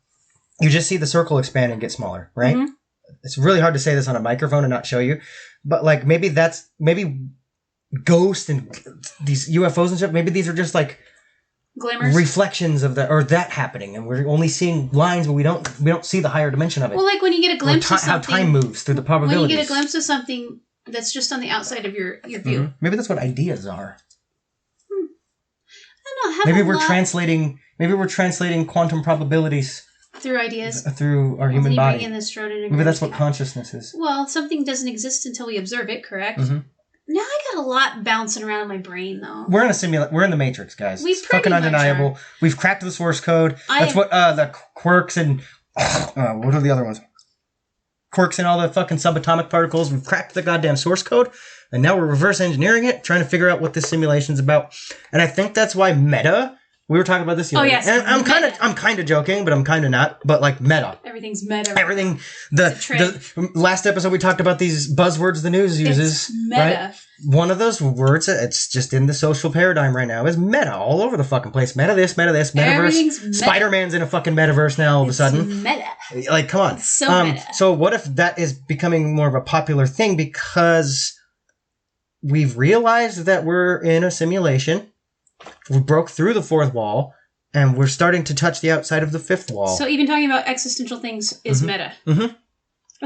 you just see the circle expand and get smaller, right? Mm-hmm. It's really hard to say this on a microphone and not show you, but like maybe ghosts and these UFOs and stuff. Maybe these are just like glimmers, reflections of that happening, and we're only seeing lines, but we don't see the higher dimension of it. Well, like when you get a glimpse of something, how time moves through the probabilities. When you get a glimpse of something that's just on the outside of your view. Mm-hmm. Maybe that's what ideas are. I don't know. Maybe we're translating quantum probabilities through ideas through our human body. Maybe that's what consciousness is. Well, something doesn't exist until we observe it. Correct. Mm-hmm. Now I got a lot bouncing around in my brain, though. We're in a We're in the Matrix, guys. It's fucking undeniable. We've cracked the source code. That's what the quirks and what are the other ones? Quirks and all the fucking subatomic particles. We've cracked the goddamn source code, and now we're reverse engineering it, trying to figure out what this simulation's about. And I think that's why meta. We were talking about this the other day. And I'm kind of joking, but I'm kind of not. But like meta. Everything's meta. Everything. The last episode we talked about these buzzwords the news uses. It's meta. Right? One of those words it's just in the social paradigm right now is meta all over the fucking place. Meta this, metaverse. Meta. Spider-Man's in a fucking metaverse now all of a sudden. Meta. Like, come on. It's so meta. So what if that is becoming more of a popular thing because we've realized that we're in a simulation. We broke through the 4th wall, and we're starting to touch the outside of the 5th wall. So even talking about existential things is meta. Mm-hmm.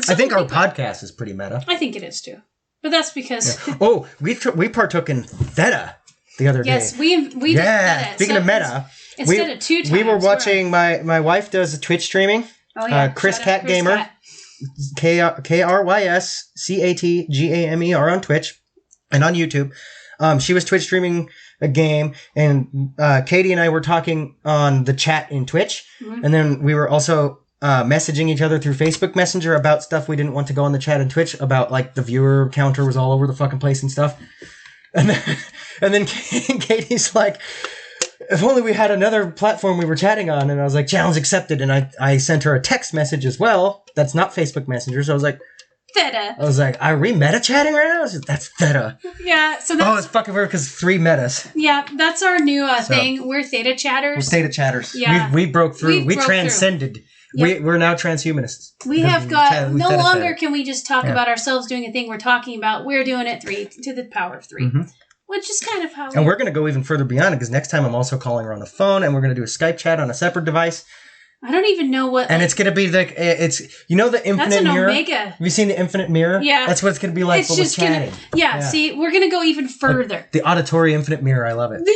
I think our podcast is pretty meta. I think it is, too. But that's because... Yeah. Oh, we partook in Theta the other day. Yes, we did Theta. Speaking of meta... Instead of 2 times. We were watching... My wife does Twitch streaming. Oh, yeah. Chris Cat Gamer. KrysCatGamer on Twitch and on YouTube. She was Twitch streaming a game, and Katie and I were talking on the chat in Twitch, and then we were also messaging each other through Facebook Messenger about stuff we didn't want to go on the chat in Twitch about, like the viewer counter was all over the fucking place and stuff. And then Katie's like, if only we had another platform we were chatting on. And I was like, challenge accepted. And I sent her a text message as well. That's not Facebook Messenger. So I was like, Theta. I was like, are we meta chatting right now? Said, that's Theta. Yeah, so that's... Oh, it's fucking weird because 3 metas. Yeah, that's our new thing. We're Theta chatters. We're Theta chatters. Yeah. We broke through. We broke transcended. through. Yep. We're now transhumanists. We have got... No Theta longer chatted. can we just talk about ourselves doing a thing we're talking about. We're doing it 3 to the power of 3. Mm-hmm. Which is kind of how And we're going to go even further beyond it because next time I'm also calling her on the phone and we're going to do a Skype chat on a separate device. I don't even know what... And it's going to be the infinite That's an mirror? Omega. Have you seen the infinite mirror? Yeah. That's what it's going to be like, It's but just with chatting. Yeah, see, we're going to go even further. Like the auditory infinite mirror. I love it.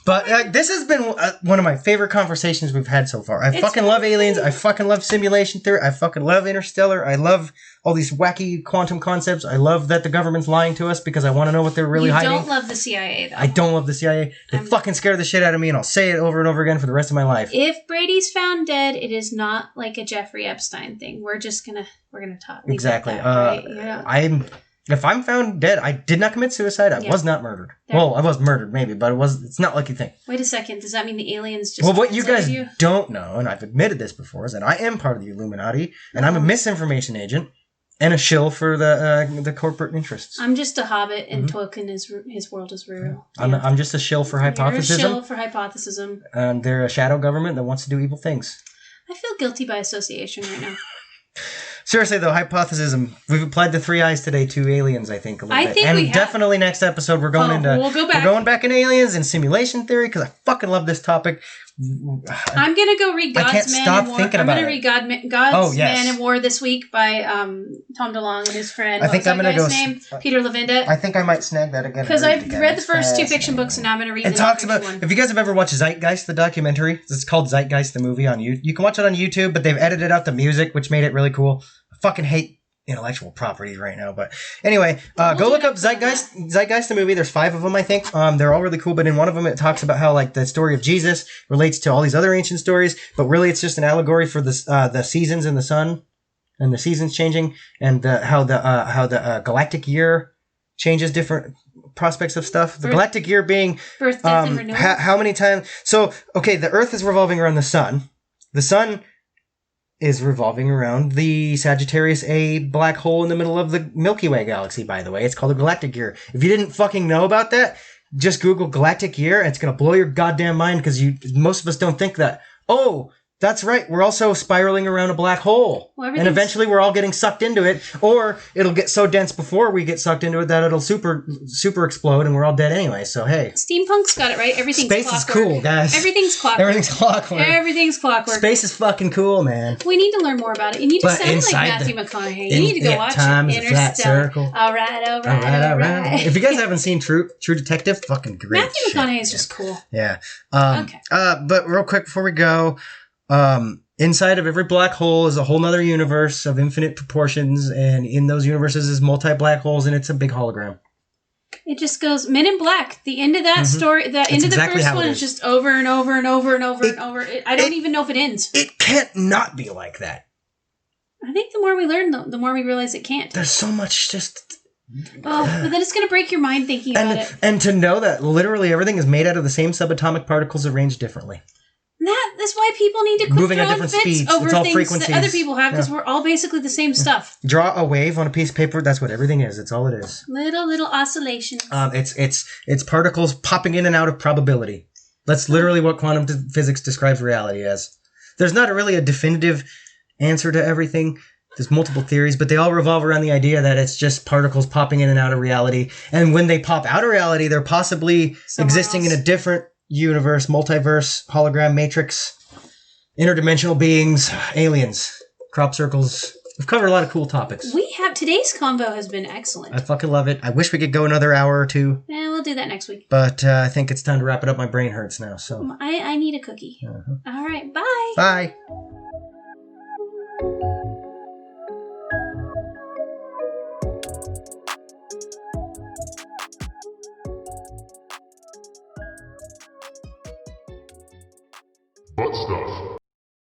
But this has been one of my favorite conversations we've had so far. I fucking love aliens. I fucking love simulation theory. I fucking love Interstellar. I love all these wacky quantum concepts. I love that the government's lying to us because I want to know what they're really hiding. You don't love the CIA, though. I don't love the CIA. They fucking scare the shit out of me, and I'll say it over and over again for the rest of my life. If Brady's found dead, it is not like a Jeffrey Epstein thing. We're gonna talk. Exactly. Right? Yeah. If I'm found dead, I did not commit suicide. I was not murdered. Well, I was murdered maybe, but it's not like you think. Wait a second. Does that mean the aliens just... Well, what you guys don't know, and I've admitted this before, is that I am part of the Illuminati, and I'm a misinformation agent and a shill for the corporate interests. I'm just a hobbit, and Tolkien his world is real. I'm just a shill for hypothesism. You're a shill for hypothesism. And they're a shadow government that wants to do evil things. I feel guilty by association right now. Seriously, though, hypothesism. We've applied the 3 eyes today to aliens, I think, a little bit. I think we have. Definitely next episode we're going into... We'll go back. We're going back in aliens and simulation theory because I fucking love this topic. I'm going to go read God's Man in War. I'm going to read God's Man in War this week by Tom DeLonge and his friend. I think I'm going to go... name? Peter Levinda. I think I might snag that again. Because I've read the first 2 fiction books and now I'm going to read the talks about... one. If you guys have ever watched Zeitgeist, the documentary, it's called Zeitgeist, the movie on YouTube. You can watch it on YouTube, but they've edited out the music, which made it really cool. I fucking hate intellectual properties right now, but anyway, go look up Zeitgeist the movie. There's 5 of them, I think. They're all really cool, but in one of them it talks about how like the story of Jesus relates to all these other ancient stories, but really it's just an allegory for the seasons in the sun and the seasons changing, and how the galactic year changes different prospects of stuff. The galactic year being birth, death, and renewal. How many times? So okay, the Earth is revolving around the sun. The sun is revolving around the Sagittarius A black hole in the middle of the Milky Way galaxy, by the way. It's called a galactic year. If you didn't fucking know about that, just Google galactic year and it's going to blow your goddamn mind because most of us don't think that. Oh, that's right. We're also spiraling around a black hole. Well, and eventually we're all getting sucked into it, or it'll get so dense before we get sucked into it that it'll super explode and we're all dead anyway. So, hey. Steampunk's got it right. Everything's Space clockwork. is cool, guys. Everything's clockwork. Everything's clockwork. Space is fucking cool, man. We need to learn more about it. You need to sound like Matthew McConaughey. You need to go watch Interstellar. All right. If you guys haven't seen True Detective, fucking great. Matthew McConaughey is just cool. Yeah. Okay. But real quick before we go, inside of every black hole is a whole nother universe of infinite proportions, and in those universes is multi-black holes, and it's a big hologram. It just goes Men in Black. The end of that story, the end of the first one is just over and over and over and over and over. I don't even know if it ends. It can't not be like that. I think the more we learn, the more we realize it can't. There's so much just... Oh, but then it's going to break your mind thinking about it. And to know that literally everything is made out of the same subatomic particles arranged differently. That's why people need to quit moving at throwing different fits speeds. over It's all things frequencies. that other people have, because we're all basically the same stuff. Draw a wave on a piece of paper. That's what everything is. It's all it is. Little oscillations. It's particles popping in and out of probability. That's literally what quantum physics describes reality as. There's not really a definitive answer to everything. There's multiple theories, but they all revolve around the idea that it's just particles popping in and out of reality. And when they pop out of reality, they're possibly existing in a different universe, multiverse, hologram, matrix, interdimensional beings, aliens, crop circles. We've covered a lot of cool topics. Today's convo has been excellent. I fucking love it. I wish we could go another hour or 2. Yeah, we'll do that next week. But I think it's time to wrap it up. My brain hurts now. So I need a cookie. All right, bye. Bye. Butt stuff.